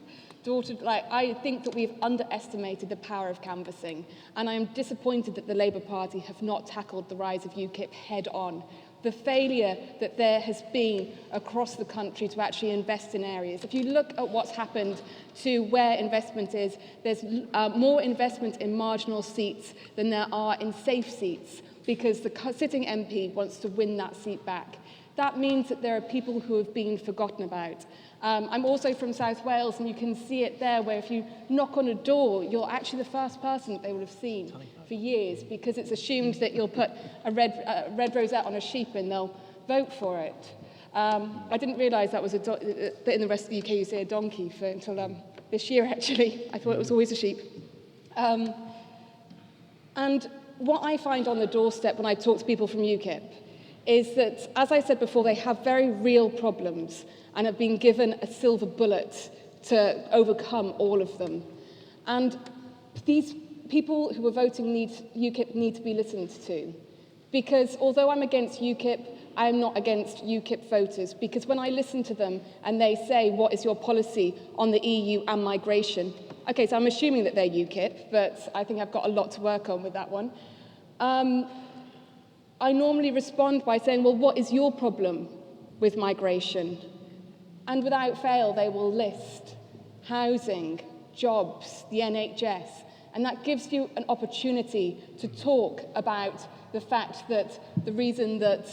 I think that we've underestimated the power of canvassing, and I am disappointed that the Labour Party have not tackled the rise of UKIP head on. The failure that there has been across the country to actually invest in areas. If you look at what's happened to where investment is, there's more investment in marginal seats than there are in safe seats, because the sitting MP wants to win that seat back. That means that there are people who have been forgotten about. I'm also from South Wales, and you can see it there, where if you knock on a door, you're actually the first person that they will have seen for years, because it's assumed that you'll put a red rosette on a sheep and they'll vote for it. I didn't realise that was that in the rest of the UK you say a donkey until this year, actually. I thought it was always a sheep. And what I find on the doorstep when I talk to people from UKIP is that, as I said before, they have very real problems and have been given a silver bullet to overcome all of them. And these people who are voting UKIP need to be listened to. Because although I'm against UKIP, I'm not against UKIP voters. Because when I listen to them and they say, what is your policy on the EU and migration? Okay, so I'm assuming that they're UKIP, but I think I've got a lot to work on with that one. I normally respond by saying, well, what is your problem with migration? And without fail, they will list housing, jobs, the NHS. And that gives you an opportunity to talk about the fact that the reason that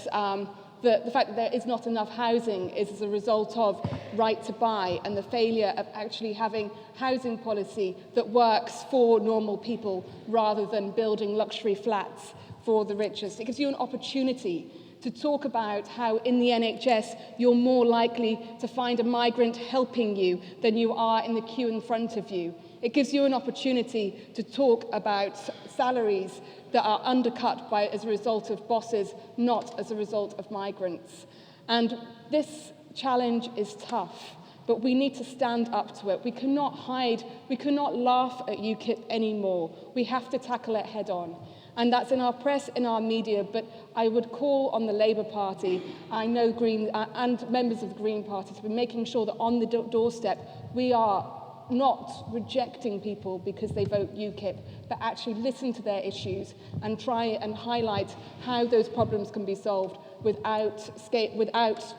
the fact that there is not enough housing is as a result of right to buy and the failure of actually having housing policy that works for normal people rather than building luxury flats for the richest. It gives you an opportunity to talk about how in the NHS you're more likely to find a migrant helping you than you are in the queue in front of you. It gives you an opportunity to talk about salaries that are undercut as a result of bosses, not as a result of migrants. And this challenge is tough, but we need to stand up to it. We cannot hide, we cannot laugh at UKIP anymore. We have to tackle it head on. And that's in our press, in our media, but I would call on the Labour Party, I know Green, and members of the Green Party, to be making sure that on the doorstep we are not rejecting people because they vote UKIP, but actually listen to their issues and try and highlight how those problems can be solved without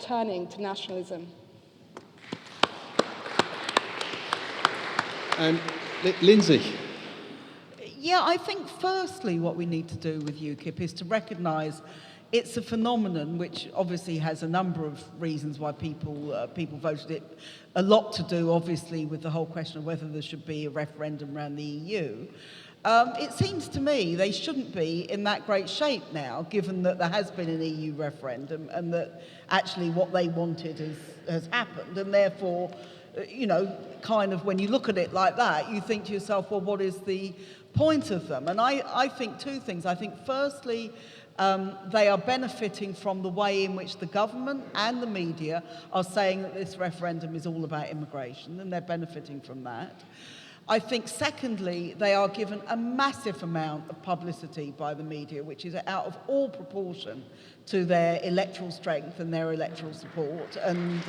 turning to nationalism. Lindsey. Yeah, I think firstly what we need to do with UKIP is to recognise it's a phenomenon which obviously has a number of reasons why people voted it. A lot to do, obviously, with the whole question of whether there should be a referendum around the EU. It seems to me they shouldn't be in that great shape now, given that there has been an EU referendum and that actually what they wanted has happened, and therefore, you know, kind of when you look at it like that, you think to yourself, well, what is the point of them? And I think two things. I think firstly, they are benefiting from the way in which the government and the media are saying that this referendum is all about immigration, and they're benefiting from that. I think, secondly, they are given a massive amount of publicity by the media, which is out of all proportion to their electoral strength and their electoral support. And,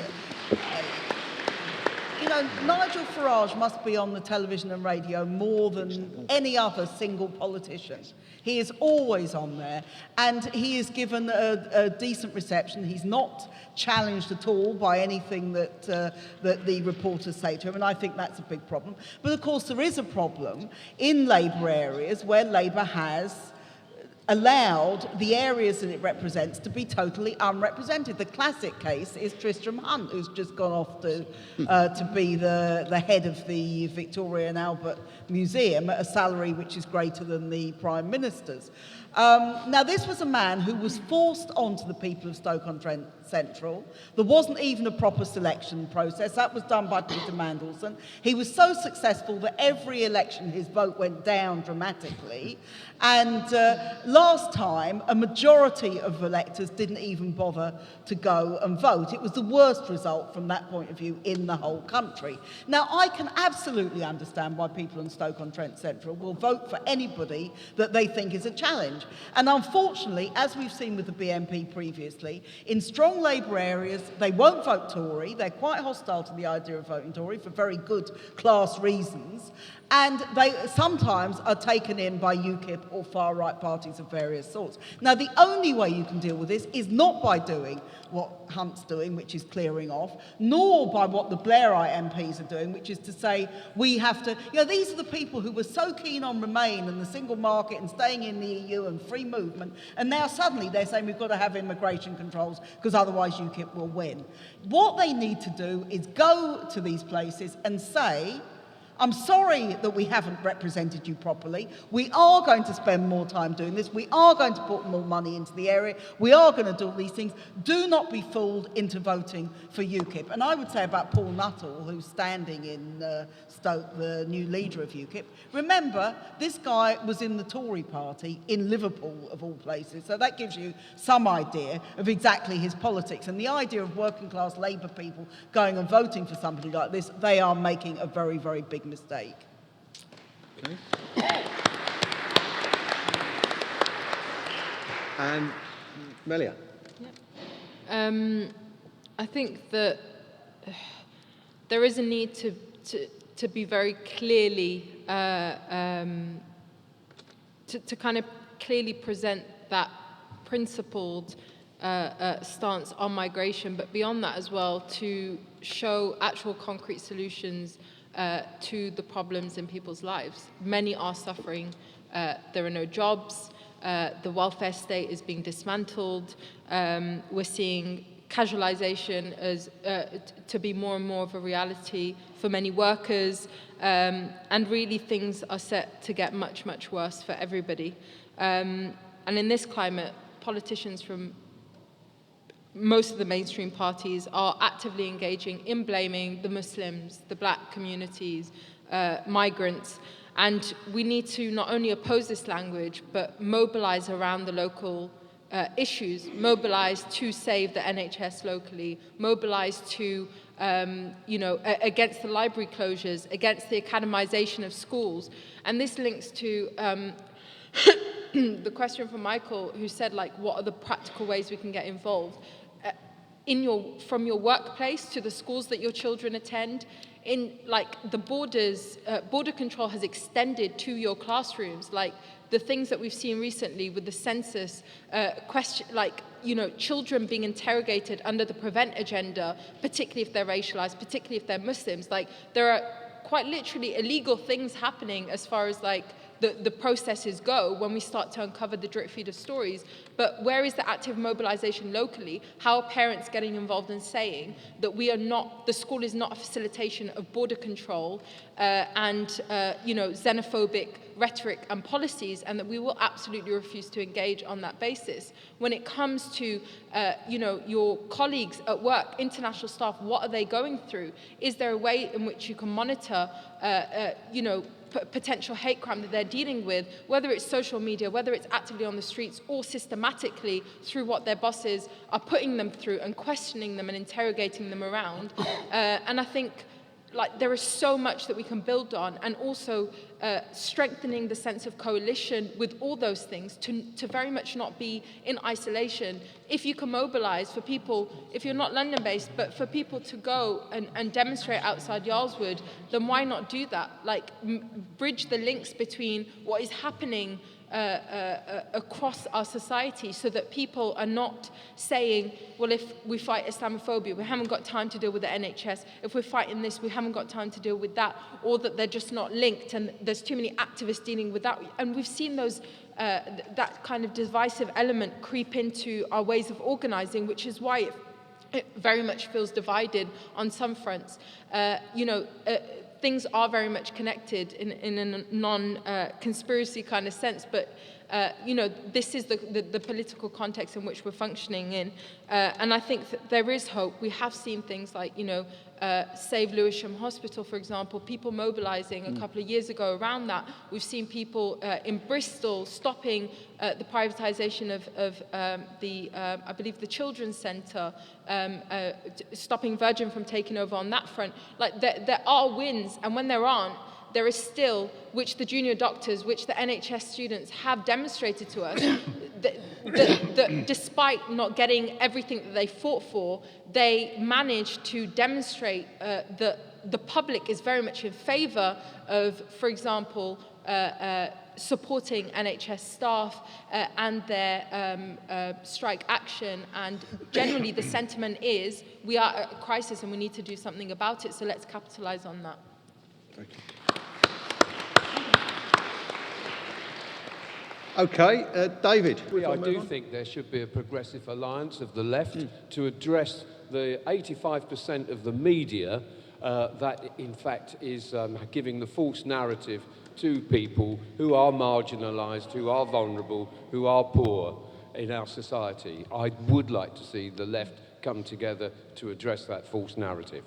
you know, Nigel Farage must be on the television and radio more than any other single politician. He is always on there, and he is given a decent reception. He's not challenged at all by anything that the reporters say to him, and I think that's a big problem. But of course there is a problem in Labour areas where Labour has allowed the areas that it represents to be totally unrepresented. The classic case is Tristram Hunt, who's just gone off to be the head of the Victoria and Albert Museum at a salary which is greater than the Prime Minister's. Now, this was a man who was forced onto the people of Stoke-on-Trent Central. There wasn't even a proper selection process. That was done by Peter Mandelson. He was so successful that every election his vote went down dramatically. And last time, a majority of electors didn't even bother to go and vote. It was the worst result from that point of view in the whole country. Now, I can absolutely understand why people in Stoke-on-Trent Central will vote for anybody that they think is a challenge. And unfortunately, as we've seen with the BNP previously, in strong Labour areas, they won't vote Tory. They're quite hostile to the idea of voting Tory for very good class reasons. And they sometimes are taken in by UKIP or far-right parties of various sorts. Now, the only way you can deal with this is not by doing what Hunt's doing, which is clearing off, nor by what the Blairite MPs are doing, which is to say we have to... You know, these are the people who were so keen on Remain and the single market and staying in the EU and free movement, and now suddenly they're saying we've got to have immigration controls because otherwise UKIP will win. What they need to do is go to these places and say... I'm sorry that we haven't represented you properly. We are going to spend more time doing this. We are going to put more money into the area. We are going to do all these things. Do not be fooled into voting for UKIP. And I would say about Paul Nuttall, who's standing in Stoke, the new leader of UKIP, remember, this guy was in the Tory party in Liverpool, of all places. So that gives you some idea of exactly his politics. And the idea of working-class Labour people going and voting for somebody like this, they are making a very, very big mistake. Okay. And Malia. I think that there is a need to be very clearly, to kind of clearly present that principled stance on migration, but beyond that as well, to show actual concrete solutions to the problems in people's lives. Many are suffering. There are no jobs. The welfare state is being dismantled. We're seeing casualisation as to be more and more of a reality for many workers, and really things are set to get much, much worse for everybody. And in this climate, politicians from most of the mainstream parties are actively engaging in blaming the Muslims, the black communities, migrants. And we need to not only oppose this language, but mobilize around the local issues, mobilize to save the NHS locally, mobilize to, against the library closures, against the academization of schools. And this links to the question from Michael, who said, like, what are the practical ways we can get involved? From your workplace to the schools that your children attend, in like the border control has extended to your classrooms, like the things that we've seen recently with the census, children being interrogated under the prevent agenda, particularly if they're racialized, particularly if they're Muslims. Like, there are quite literally illegal things happening as far as like the processes go when we start to uncover the drip feed of stories. But where is the active mobilization locally? How are parents getting involved in saying that the school is not a facilitation of border control and xenophobic rhetoric and policies, and that we will absolutely refuse to engage on that basis. When it comes to, your colleagues at work, international staff, what are they going through? Is there a way in which you can monitor, potential hate crime that they're dealing with, whether it's social media, whether it's actively on the streets, or systematically through what their bosses are putting them through and questioning them and interrogating them around? And I think like there is so much that we can build on, and also strengthening the sense of coalition with all those things to very much not be in isolation. If you can mobilize for people, if you're not London based, but for people to go and demonstrate outside Yarlswood, then why not do that? Like bridge the links between what is happening across our society, so that people are not saying, well, if we fight Islamophobia, we haven't got time to deal with the NHS. If we're fighting this, we haven't got time to deal with that, or that they're just not linked and there's too many activists dealing with that. And we've seen those that kind of divisive element creep into our ways of organizing, which is why it very much feels divided on some fronts. Things are very much connected in a non-conspiracy kind of sense, but this is the political context in which we're functioning in. And I think that there is hope. We have seen things like, Save Lewisham Hospital, for example, people mobilizing a couple of years ago around that. We've seen people in Bristol stopping the privatization of I believe the Children's Centre, stopping Virgin from taking over on that front. Like there are wins, and when there aren't, there is still, which the junior doctors, which the NHS students have demonstrated to us, that despite not getting everything that they fought for, they managed to demonstrate that the public is very much in favour of, for example, supporting NHS staff and their strike action. And generally the sentiment is, we are at a crisis and we need to do something about it, so let's capitalise on that. Thank you. Okay, David. I do think there should be a progressive alliance of the left to address the 85% of the media that, in fact, is giving the false narrative to people who are marginalised, who are vulnerable, who are poor in our society. I would like to see the left come together to address that false narrative.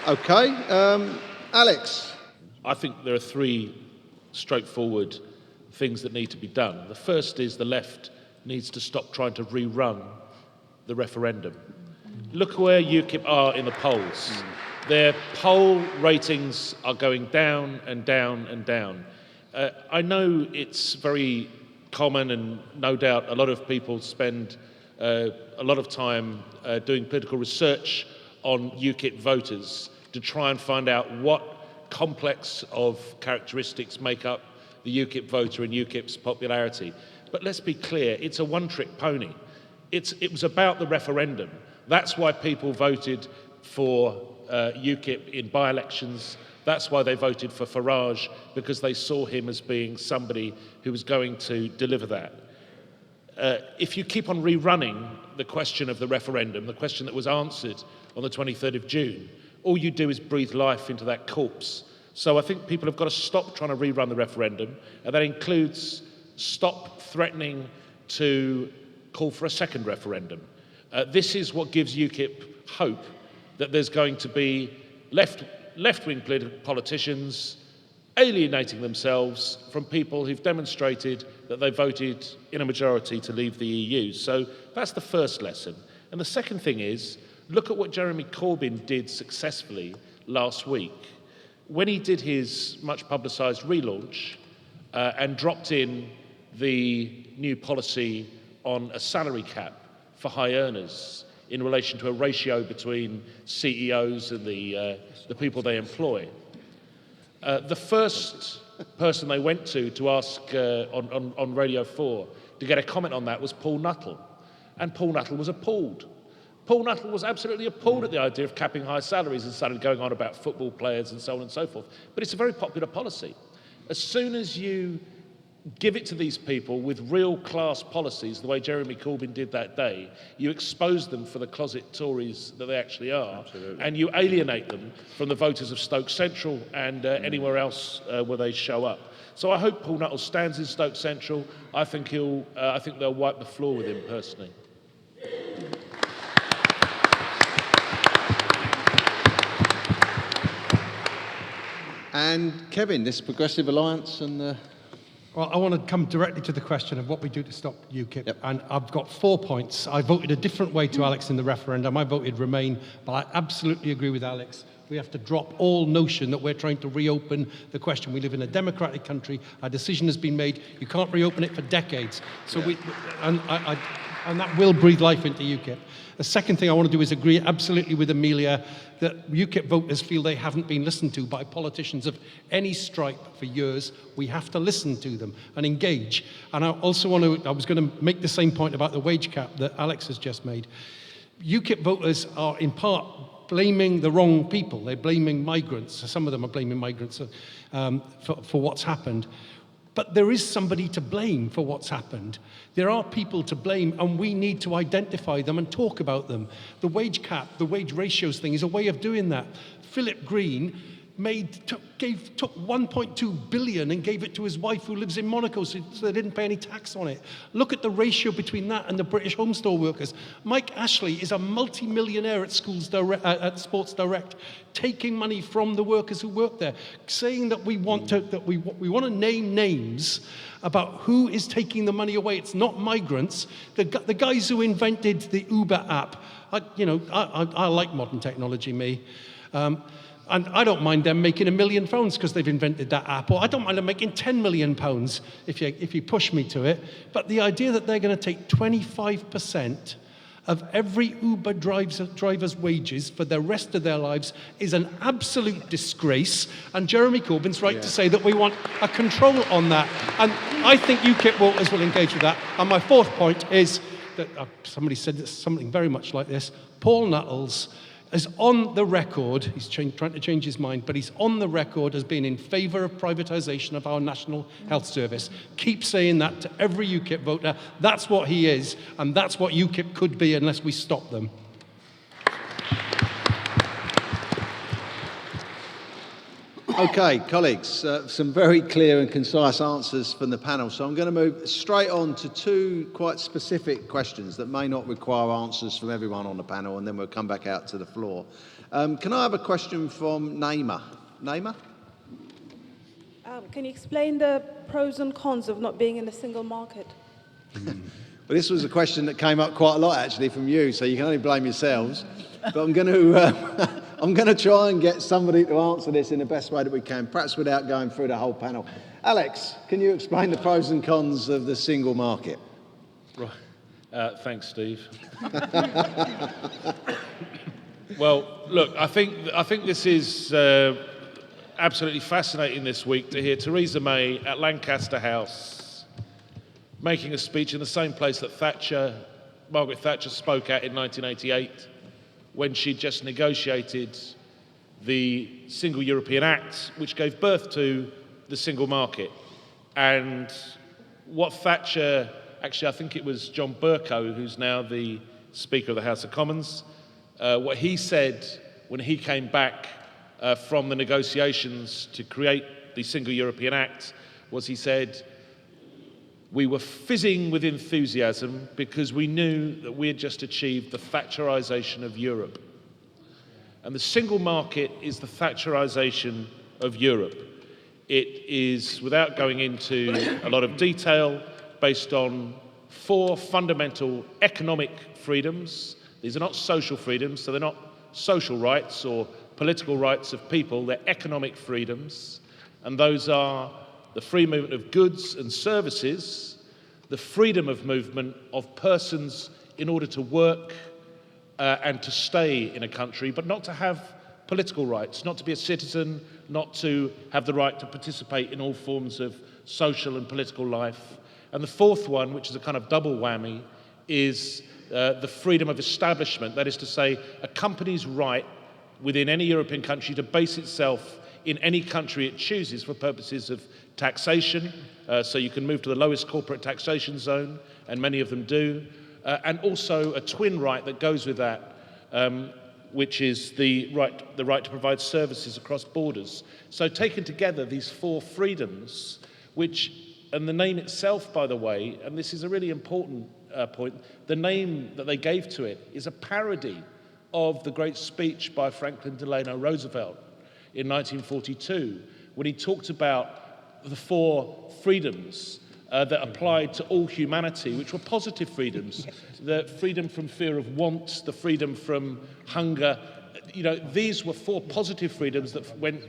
Okay, Alex. I think there are three straightforward things that need to be done. The first is the left needs to stop trying to rerun the referendum. Look where UKIP are in the polls. Their poll ratings are going down and down and down. I know it's very common, and no doubt a lot of people spend a lot of time doing political research on UKIP voters to try and find out what complex of characteristics make up the UKIP voter and UKIP's popularity. But let's be clear, it's a one-trick pony. It was about the referendum. That's why people voted for UKIP in by-elections. That's why they voted for Farage, because they saw him as being somebody who was going to deliver that. If you keep on rerunning the question of the referendum, the question that was answered on the 23rd of June, all you do is breathe life into that corpse. So I think people have got to stop trying to rerun the referendum, and that includes stop threatening to call for a second referendum. This is what gives UKIP hope that there's going to be left-wing politicians alienating themselves from people who've demonstrated that they voted in a majority to leave the EU. So that's the first lesson. And the second thing is, look at what Jeremy Corbyn did successfully last week. When he did his much publicised relaunch and dropped in the new policy on a salary cap for high earners in relation to a ratio between CEOs and the people they employ, the first person they went to ask on Radio 4 to get a comment on that was Paul Nuttall. And Paul Nuttall was appalled. Paul Nuttall was absolutely appalled at the idea of capping high salaries and started going on about football players and so on and so forth. But it's a very popular policy. As soon as you give it to these people with real class policies, the way Jeremy Corbyn did that day, you expose them for the closet Tories that they actually are. Absolutely. And you alienate them from the voters of Stoke Central and anywhere else where they show up. So I hope Paul Nuttall stands in Stoke Central. I think they'll wipe the floor with him personally. And Kevin, this Progressive Alliance and Well, I want to come directly to the question of what we do to stop UKIP. And I've got 4 points. I voted a different way to Alex in the referendum. I voted Remain, but I absolutely agree with Alex. We have to drop all notion that we're trying to reopen the question. We live in a democratic country. Our decision has been made. You can't reopen it for decades. So and that will breathe life into UKIP. The second thing I want to do is agree absolutely with Amelia that UKIP voters feel they haven't been listened to by politicians of any stripe for years. We have to listen to them and engage. And I also want to, I was going to make the same point about the wage cap that Alex has just made. UKIP voters are in part blaming the wrong people. They're blaming migrants. Some of them are blaming migrants for what's happened. But there is somebody to blame for what's happened. There are people to blame, and we need to identify them and talk about them. The wage cap, the wage ratios thing is a way of doing that. Philip Green took 1.2 billion and gave it to his wife who lives in Monaco, so they didn't pay any tax on it. Look at the ratio between that and the British Home Store workers. Mike Ashley is a multi-millionaire at Sports Direct, taking money from the workers who work there, saying that we want to name names about who is taking the money away. It's not migrants. The guys who invented the Uber app. I like modern technology, me. And I don't mind them making £1 million because they've invented that app, or I don't mind them making £10 million if you push me to it. But the idea that they're going to take 25% of every Uber driver's wages for the rest of their lives is an absolute disgrace. And Jeremy Corbyn's right to say that we want a control on that. And I think UKIP voters will engage with that. And my fourth point is that somebody said something very much like this. Paul Nuttall is on the record, he's trying to change his mind, but he's on the record as being in favour of privatisation of our National Health Service. Keep saying that to every UKIP voter. That's what he is, and that's what UKIP could be unless we stop them. Okay, colleagues, some very clear and concise answers from the panel. So I'm going to move straight on to two quite specific questions that may not require answers from everyone on the panel, and then we'll come back out to the floor. Can I have a question from Naima? Naima? Can you explain the pros and cons of not being in the single market? Well, this was a question that came up quite a lot, actually, from you, so you can only blame yourselves. But I'm going to try and get somebody to answer this in the best way that we can, perhaps without going through the whole panel. Alex, can you explain the pros and cons of the single market? Right. Thanks, Steve. Well, look, I think this is absolutely fascinating this week to hear Theresa May at Lancaster House making a speech in the same place that Margaret Thatcher spoke at in 1988, when she just negotiated the Single European Act, which gave birth to the single market. And what Thatcher, actually I think it was John Bercow, who's now the Speaker of the House of Commons, what he said when he came back from the negotiations to create the Single European Act was, he said, we were fizzing with enthusiasm because we knew that we had just achieved the Thatcherisation of Europe. And the single market is the Thatcherisation of Europe. It is, without going into a lot of detail, based on 4 fundamental economic freedoms. These are not social freedoms, so they're not social rights or political rights of people, they're economic freedoms. And those are the free movement of goods and services, the freedom of movement of persons in order to work and to stay in a country, but not to have political rights, not to be a citizen, not to have the right to participate in all forms of social and political life. And the fourth one, which is a kind of double whammy, is the freedom of establishment. That is to say, a company's right within any European country to base itself in any country it chooses for purposes of taxation, so you can move to the lowest corporate taxation zone, and many of them do, and also a twin right that goes with that, which is the right to provide services across borders. So taken together, these 4 freedoms, which, and the name itself, by the way, and this is a really important point, the name that they gave to it is a parody of the great speech by Franklin Delano Roosevelt in 1942, when he talked about the 4 freedoms that applied to all humanity, which were positive freedoms. The freedom from fear of want, the freedom from hunger. You know, these were 4 positive freedoms that went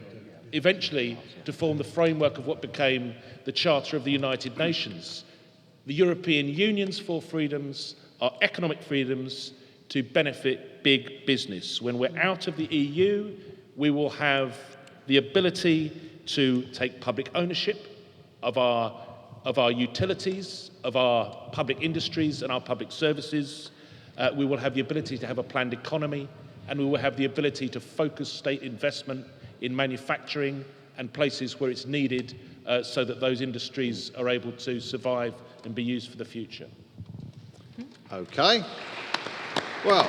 eventually to form the framework of what became the Charter of the United Nations. The European Union's 4 freedoms are economic freedoms to benefit big business. When we're out of the EU, we will have the ability to take public ownership of our utilities, of our public industries and our public services. We will have the ability to have a planned economy, and we will have the ability to focus state investment in manufacturing and places where it's needed so that those industries are able to survive and be used for the future. Okay. Well,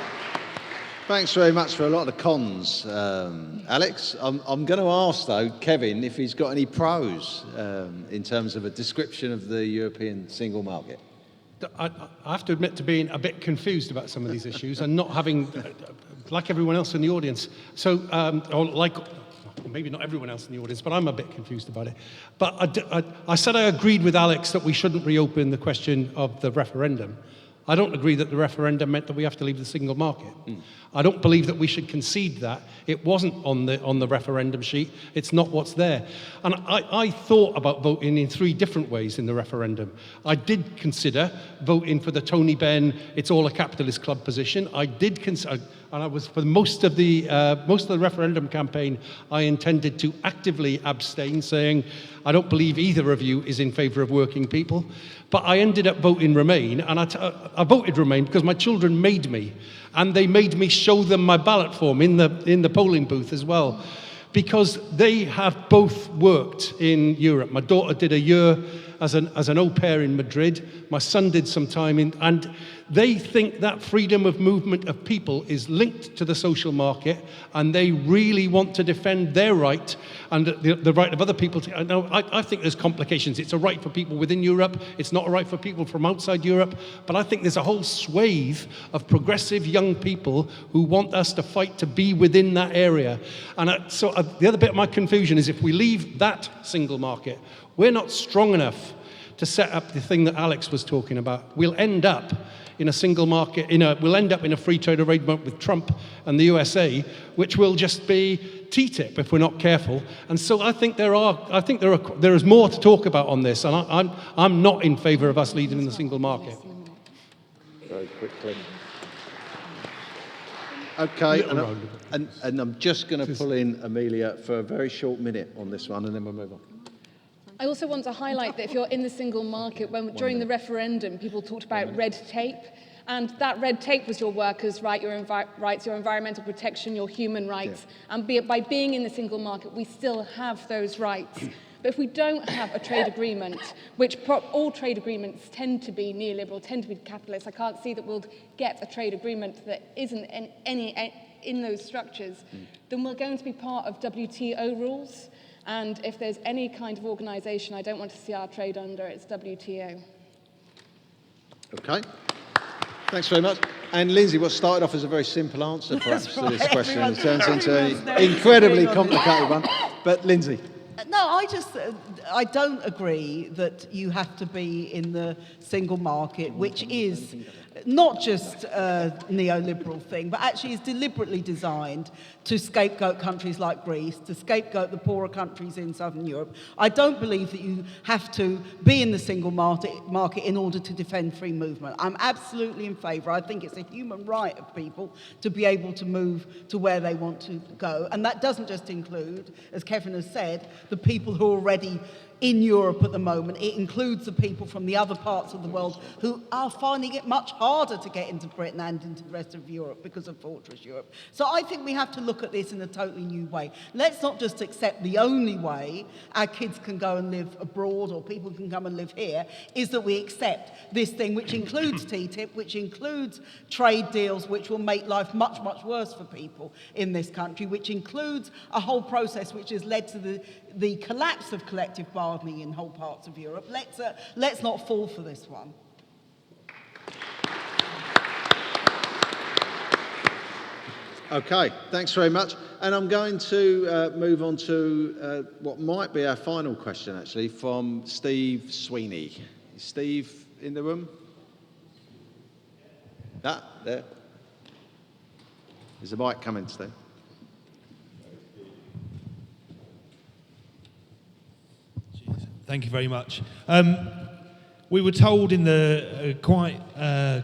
thanks very much for a lot of the cons, Alex. I'm going to ask, though, Kevin, if he's got any pros in terms of a description of the European single market. I have to admit to being a bit confused about some of these issues and not having, like everyone else in the audience, so, or like, maybe not everyone else in the audience, but I'm a bit confused about it. But I said I agreed with Alex that we shouldn't reopen the question of the referendum. I don't agree that the referendum meant that we have to leave the single market. I don't believe that we should concede that. It wasn't on the referendum sheet. It's not what's there. And I thought about voting in 3 different ways in the referendum. I did consider voting for the Tony Benn, it's all a capitalist club position. I did consider, and I was, for most of the referendum campaign, I intended to actively abstain, saying, I don't believe either of you is in favour of working people. But I ended up voting Remain, and I voted Remain because my children made me, and they made me show them my ballot form in the polling booth as well, because they have both worked in Europe. My daughter did a year as an au pair in Madrid. My son did some time in, and they think that freedom of movement of people is linked to the social market, and they really want to defend their right and the right of other people to. Now, I think there's complications. It's a right for people within Europe. It's not a right for people from outside Europe. But I think there's a whole swathe of progressive young people who want us to fight to be within that area. And the other bit of my confusion is if we leave that single market, we're not strong enough to set up the thing that Alex was talking about. We'll end up in a single market, we'll end up in a free trade arrangement with Trump and the USA, which will just be TTIP if we're not careful. And so I think there is more to talk about on this, and I'm not in favour of us leading in the single market. Very quickly. Okay, and I'm just going to pull in Amelia for a very short minute on this one, and then we'll move on. I also want to highlight that if you're in the single market, during the referendum, people talked about red tape, and that red tape was your workers' rights, your environmental protection, your human rights, and by being in the single market, we still have those rights. But if we don't have a trade agreement, which all trade agreements tend to be neoliberal, tend to be capitalist, I can't see that we'll get a trade agreement that isn't in those structures, then we're going to be part of WTO rules. And if there's any kind of organisation I don't want to see our trade under, it's WTO. Okay. Thanks very much. And Lindsey, what started off as a very simple answer perhaps to this question turns into an incredibly complicated one. But Lindsey. No, I don't agree that you have to be in the single market, which is not just a neoliberal thing, but actually is deliberately designed to scapegoat countries like Greece, to scapegoat the poorer countries in Southern Europe. I don't believe that you have to be in the single market in order to defend free movement. I'm absolutely in favour. I think it's a human right of people to be able to move to where they want to go. And that doesn't just include, as Kevin has said, the people who are already in Europe at the moment. It includes the people from the other parts of the world who are finding it much harder to get into Britain and into the rest of Europe because of Fortress Europe. So I think we have to look at this in a totally new way. Let's not just accept the only way our kids can go and live abroad or people can come and live here is that we accept this thing, which includes TTIP, which includes trade deals which will make life much, much worse for people in this country, which includes a whole process which has led to the collapse of collective bargaining in whole parts of Europe. Let's not fall for this one. Okay, thanks very much. And I'm going to move on to what might be our final question, actually, from Steve Sweeney. Is Steve in the room? Ah, there. There's a mic coming, Steve. Thank you very much. We were told in the quite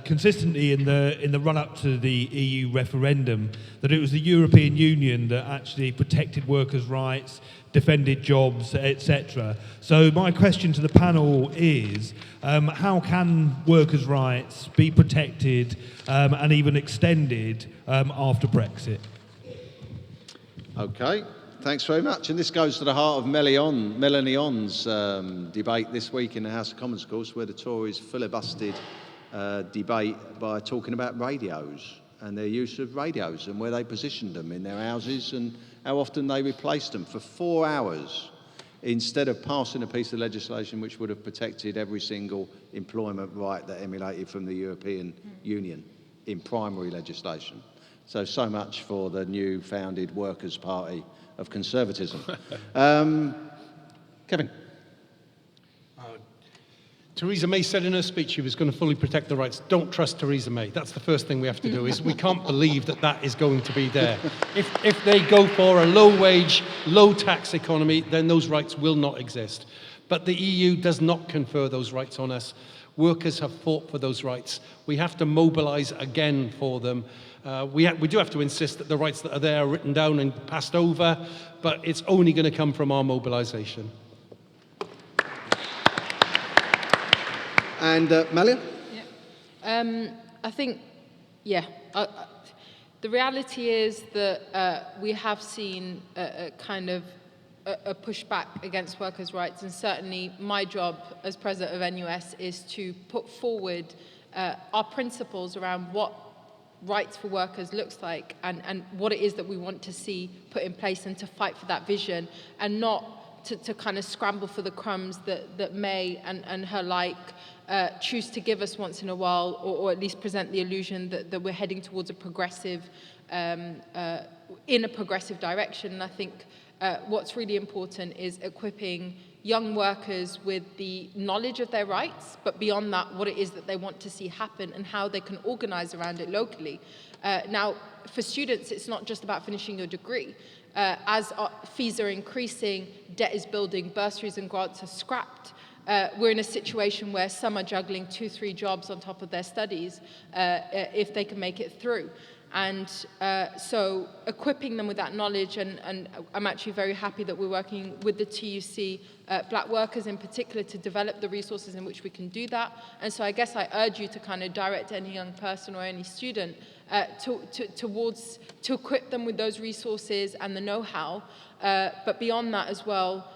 consistently in the run-up to the EU referendum that it was the European Union that actually protected workers' rights, defended jobs, etc. So my question to the panel is, how can workers' rights be protected and even extended after Brexit? Okay. Thanks very much. And this goes to the heart of Melanie On's debate this week in the House of Commons, of course, where the Tories filibustered debate by talking about radios and their use of radios and where they positioned them in their houses and how often they replaced them for 4 hours instead of passing a piece of legislation which would have protected every single employment right that emanated from the European Union in primary legislation. So much for the new founded Workers' Party of conservatism. Kevin. Theresa May said in her speech she was going to fully protect the rights. Don't trust Theresa May. That's the first thing we have to do. Is we can't believe that that is going to be there. If they go for a low-wage, low-tax economy, then those rights will not exist. But the EU does not confer those rights on us. Workers have fought for those rights. We have to mobilise again for them. We do have to insist that the rights that are there are written down and passed over, but it's only going to come from our mobilisation. And Malia? Yeah. I think, yeah, the reality is that we have seen a kind of a pushback against workers' rights, and certainly my job as president of NUS is to put forward our principles around what rights for workers looks like and what it is that we want to see put in place, and to fight for that vision and not to kind of scramble for the crumbs that May and her like choose to give us once in a while, or at least present the illusion that we're heading towards a progressive, in a progressive direction. And I think what's really important is equipping young workers with the knowledge of their rights, but beyond that, what it is that they want to see happen and how they can organise around it locally. Now, for students, it's not just about finishing your degree. As fees are increasing, debt is building, bursaries and grants are scrapped. We're in a situation where some are juggling 2-3 jobs on top of their studies if they can make it through. And so equipping them with that knowledge, and I'm actually very happy that we're working with the TUC, black workers in particular, to develop the resources in which we can do that. And so I guess I urge you to kind of direct any young person or any student to equip them with those resources and the know-how. But beyond that as well,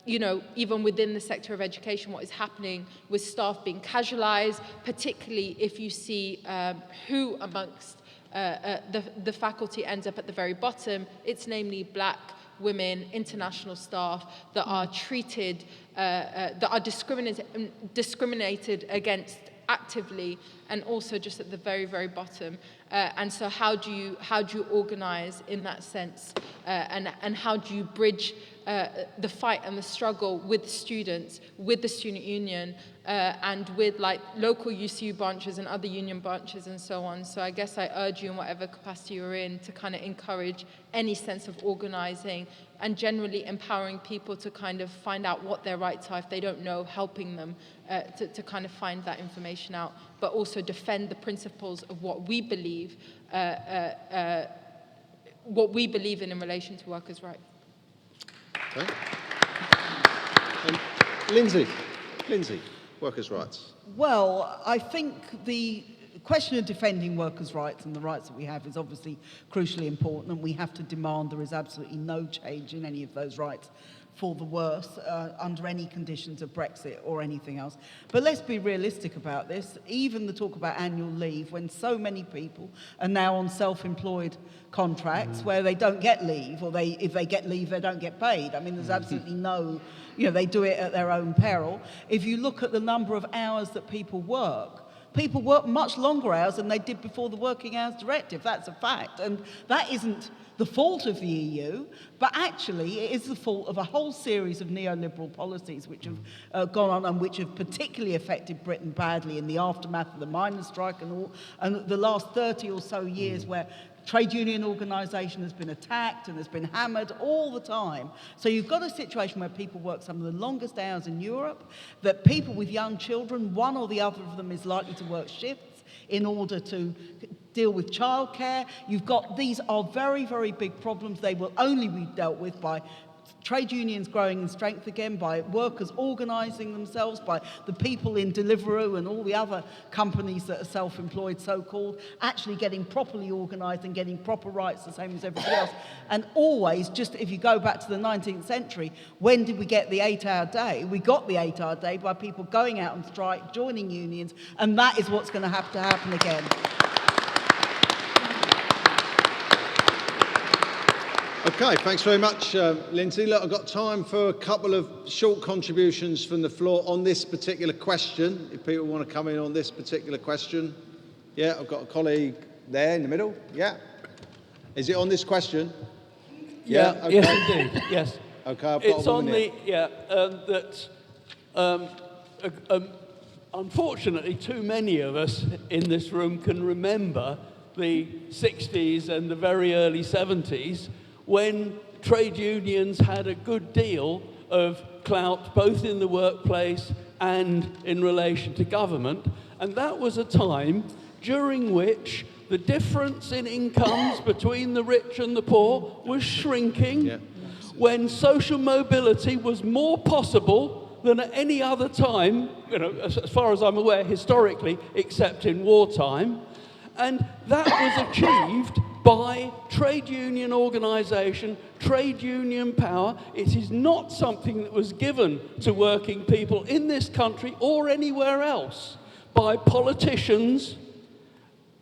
you know, even within the sector of education, what is happening with staff being casualised, particularly if you see who amongst the faculty ends up at the very bottom. It's namely black, women, international staff that are treated, that are discriminated against actively, and also just at the very, very bottom. And so how do you organise in that sense, and how do you bridge the fight and the struggle with students, with the student union, and with like local UCU branches and other union branches and so on. So I guess I urge you in whatever capacity you're in to kind of encourage any sense of organising and generally empowering people to kind of find out what their rights are if they don't know, helping them to kind of find that information out, but also defend the principles of what we believe in relation to workers' rights. Okay. Lindsey, workers' rights. Well, I think the question of defending workers' rights and the rights that we have is obviously crucially important, and we have to demand there is absolutely no change in any of those rights for the worse under any conditions of Brexit or anything else. But let's be realistic about this. Even the talk about annual leave, when so many people are now on self-employed contracts where they don't get leave, or if they get leave, they don't get paid. I mean, there's absolutely no, you know, they do it at their own peril. If you look at the number of hours that people work, people work much longer hours than they did before the Working Hours Directive. That's a fact. And that isn't the fault of the EU, but actually it is the fault of a whole series of neoliberal policies which have gone on and which have particularly affected Britain badly in the aftermath of the miners' strike and the last 30 or so years where trade union organisation has been attacked and has been hammered all the time. So you've got a situation where people work some of the longest hours in Europe, that people with young children, one or the other of them is likely to work shifts in order to deal with childcare. You've got, these are very, very big problems. They will only be dealt with by trade unions growing in strength again, by workers organising themselves, by the people in Deliveroo and all the other companies that are self-employed, so-called, actually getting properly organised and getting proper rights the same as everybody else. And always, just if you go back to the 19th century, when did we get the 8-hour day? We got the 8-hour day by people going out on strike, joining unions, and that is what's going to happen again. Okay, thanks very much, Lindsay. Look, I've got time for a couple of short contributions from the floor on this particular question, if people want to come in on this particular question. Yeah, I've got a colleague there in the middle. Yeah. Is it on this question? Yeah, okay. Yes, indeed, yes. Okay, I've got it's a woman on the, here. unfortunately, too many of us in this room can remember the 60s and the very early 70s, when trade unions had a good deal of clout both in the workplace and in relation to government. And that was a time during which the difference in incomes between the rich and the poor was shrinking, when social mobility was more possible than at any other time, as far as I'm aware, historically, except in wartime. And that was achieved by trade union organisation, trade union power. It is not something that was given to working people in this country or anywhere else by politicians,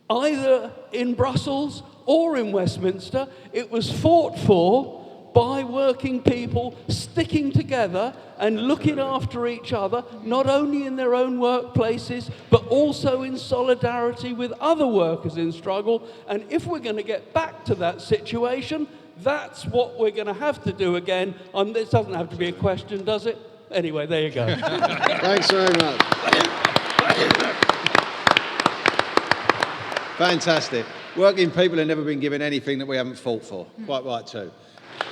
either in Brussels or in Westminster. It was fought for by working people sticking together and looking after each other, not only in their own workplaces, but also in solidarity with other workers in struggle. And if we're going to get back to that situation, that's what we're going to have to do again. This doesn't have to be a question, does it? Anyway, there you go. Thanks very much. Fantastic. Working people have never been given anything that we haven't fought for. Quite right too.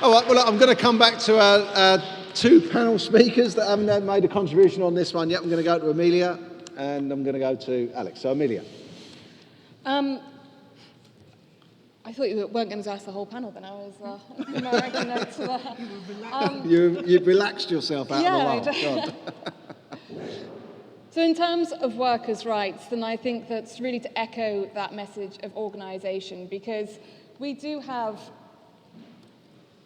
All right, well, I'm going to come back to our two panel speakers that haven't made a contribution on this one yet. I'm going to go to Amelia and I'm going to go to Alex. So, Amelia. I thought you weren't going to ask the whole panel, then I was making notes of that. You've relaxed yourself out of the role. So in terms of workers' rights, then I think that's really to echo that message of organisation, because we do have...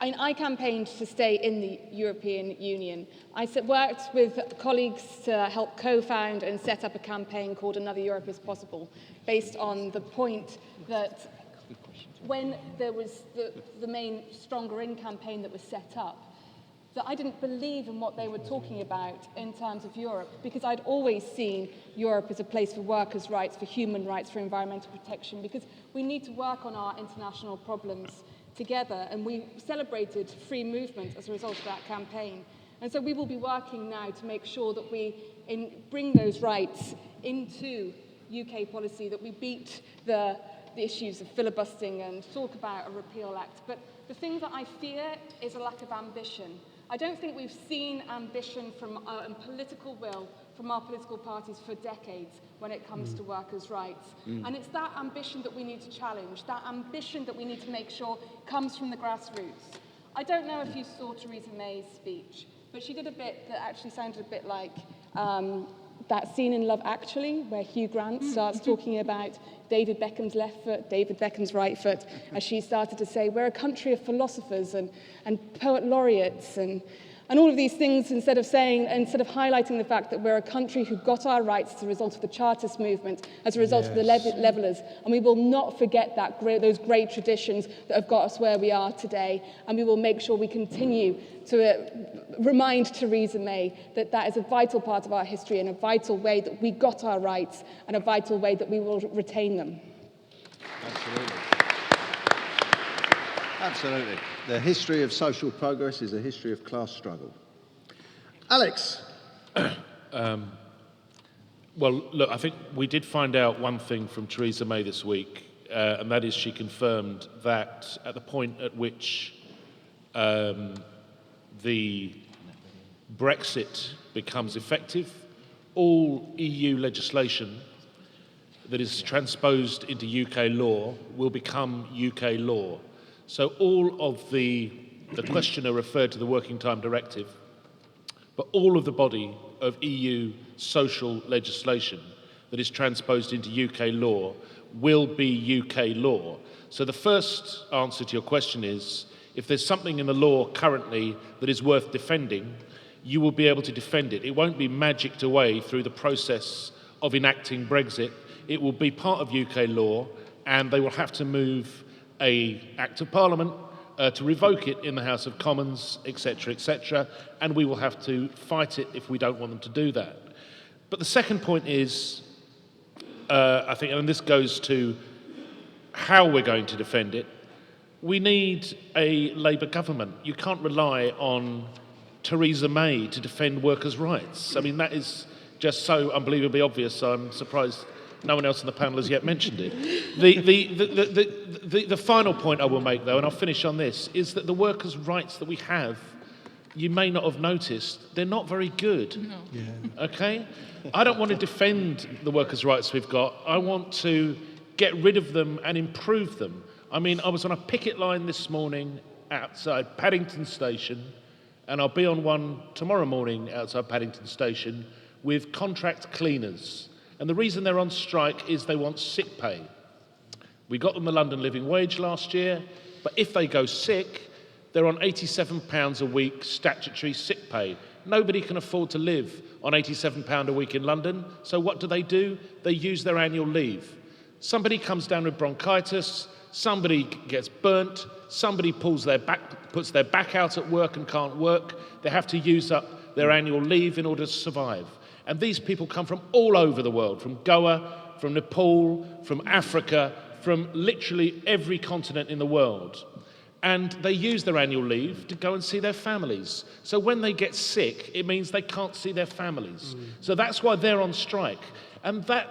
I campaigned to stay in the European Union. I worked with colleagues to help co-found and set up a campaign called Another Europe is Possible, based on the point that when there was the main Stronger In campaign that was set up, that I didn't believe in what they were talking about in terms of Europe, because I'd always seen Europe as a place for workers' rights, for human rights, for environmental protection, because we need to work on our international problems together, and we celebrated free movement as a result of that campaign. And so we will be working now to make sure that we bring those rights into UK policy, that we beat the issues of filibustering and talk about a repeal act. But the thing that I fear is a lack of ambition. I don't think we've seen ambition and political will from our political parties for decades when it comes to workers' rights. And it's that ambition that we need to challenge, that ambition that we need to make sure comes from the grassroots. I don't know if you saw Theresa May's speech, but she did a bit that actually sounded a bit like that scene in Love Actually, where Hugh Grant starts talking about David Beckham's left foot, David Beckham's right foot, as she started to say, we're a country of philosophers and poet laureates, and And all of these things, instead of highlighting the fact that we're a country who got our rights as a result of the Chartist movement, as a result of the Levellers, and we will not forget those great traditions that have got us where we are today, and we will make sure we continue to remind Theresa May that that is a vital part of our history and a vital way that we got our rights and a vital way that we will retain them. Absolutely. Absolutely. The history of social progress is a history of class struggle. Alex. Well, look, I think we did find out one thing from Theresa May this week, and that is she confirmed that at the point at which the Brexit becomes effective, all EU legislation that is transposed into UK law will become UK law. So all of the questioner referred to the Working Time Directive, but all of the body of EU social legislation that is transposed into UK law will be UK law. So the first answer to your question is, if there's something in the law currently that is worth defending, you will be able to defend it. It won't be magicked away through the process of enacting Brexit. It will be part of UK law, and they will have to move an Act of Parliament to revoke it in the House of Commons, etc., and we will have to fight it if we don't want them to do that. But the second point is, I think, and this goes to how we're going to defend it, we need a Labour government. You can't rely on Theresa May to defend workers' rights. I mean, that is just so unbelievably obvious, I'm surprised no one else on the panel has yet mentioned it. The final point I will make, though, and I'll finish on this, is that the workers' rights that we have, you may not have noticed, they're not very good. No. Yeah. Okay? I don't want to defend the workers' rights we've got. I want to get rid of them and improve them. I mean, I was on a picket line this morning outside Paddington Station, and I'll be on one tomorrow morning outside Paddington Station with contract cleaners. And the reason they're on strike is they want sick pay. We got them the London living wage last year, but if they go sick, they're on £87 a week statutory sick pay. Nobody can afford to live on £87 a week in London, so what do? They use their annual leave. Somebody comes down with bronchitis, somebody gets burnt, somebody puts their back out at work and can't work. They have to use up their annual leave in order to survive. And these people come from all over the world, from Goa, from Nepal, from Africa, from literally every continent in the world. And they use their annual leave to go and see their families. So when they get sick, it means they can't see their families. So that's why they're on strike. And that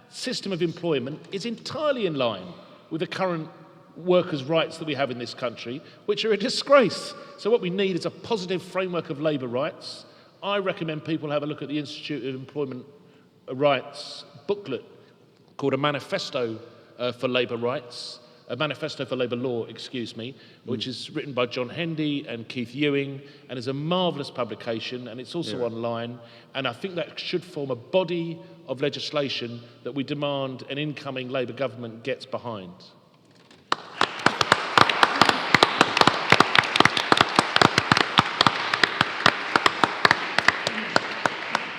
system of employment is entirely in line with the current workers' rights that we have in this country, which are a disgrace. So what we need is a positive framework of labour rights. I recommend people have a look at the Institute of Employment Rights booklet called A Manifesto for Labour Rights, A Manifesto for Labour Law, which is written by John Hendy and Keith Ewing, and is a marvellous publication, and it's also online, and I think that should form a body of legislation that we demand an incoming Labour government gets behind.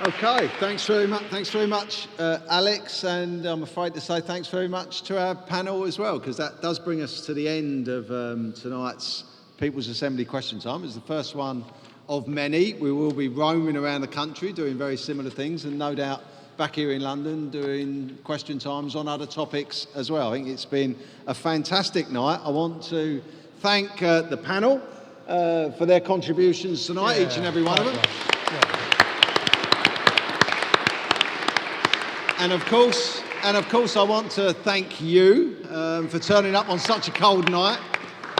Okay, thanks very much, Alex, and I'm afraid to say thanks very much to our panel as well, because that does bring us to the end of tonight's People's Assembly Question Time. It's the first one of many. We will be roaming around the country doing very similar things, and no doubt back here in London doing question times on other topics as well. I think it's been a fantastic night. I want to thank the panel for their contributions tonight, each and every one of them. And of course, I want to thank you for turning up on such a cold night,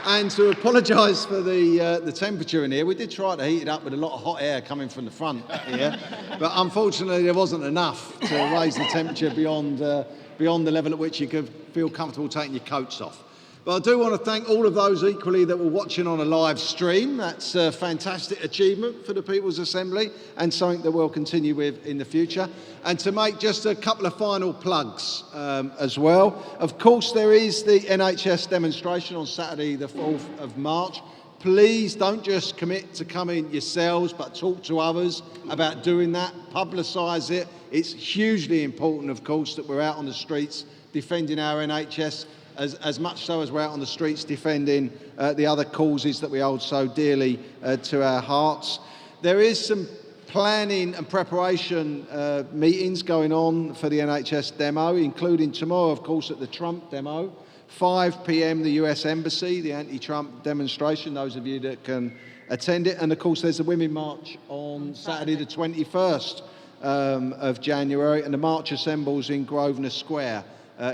and to apologise for the temperature in here. We did try to heat it up with a lot of hot air coming from the front here, but unfortunately there wasn't enough to raise the temperature beyond the level at which you could feel comfortable taking your coats off. But I do want to thank all of those equally that were watching on a live stream. That's a fantastic achievement for the People's Assembly, and something that we'll continue with in the future. And to make just a couple of final plugs as well. Of course, there is the NHS demonstration on Saturday the 4th of March. Please don't just commit to coming yourselves, but talk to others about doing that. Publicise it. It's hugely important, of course, that we're out on the streets defending our NHS, as much so as we're out on the streets defending the other causes that we hold so dearly to our hearts. There is some planning and preparation meetings going on for the NHS demo, including tomorrow, of course, at the Trump demo. 5 p.m. the US Embassy, the anti-Trump demonstration, those of you that can attend it. And of course there's a Women March on Saturday the 21st of January, and the march assembles in Grosvenor Square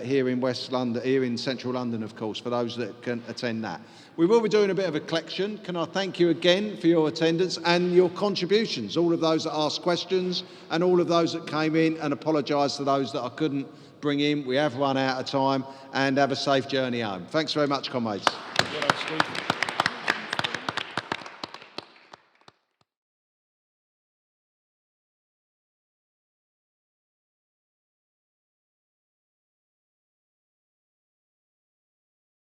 here in West London, here in central London, of course, for those that can attend that. We will be doing a bit of a collection. Can I thank you again for your attendance and your contributions, all of those that asked questions and all of those that came in, and apologise to those that I couldn't bring in. We have run out of time, and have a safe journey home. Thanks very much, comrades. Well done, Steve.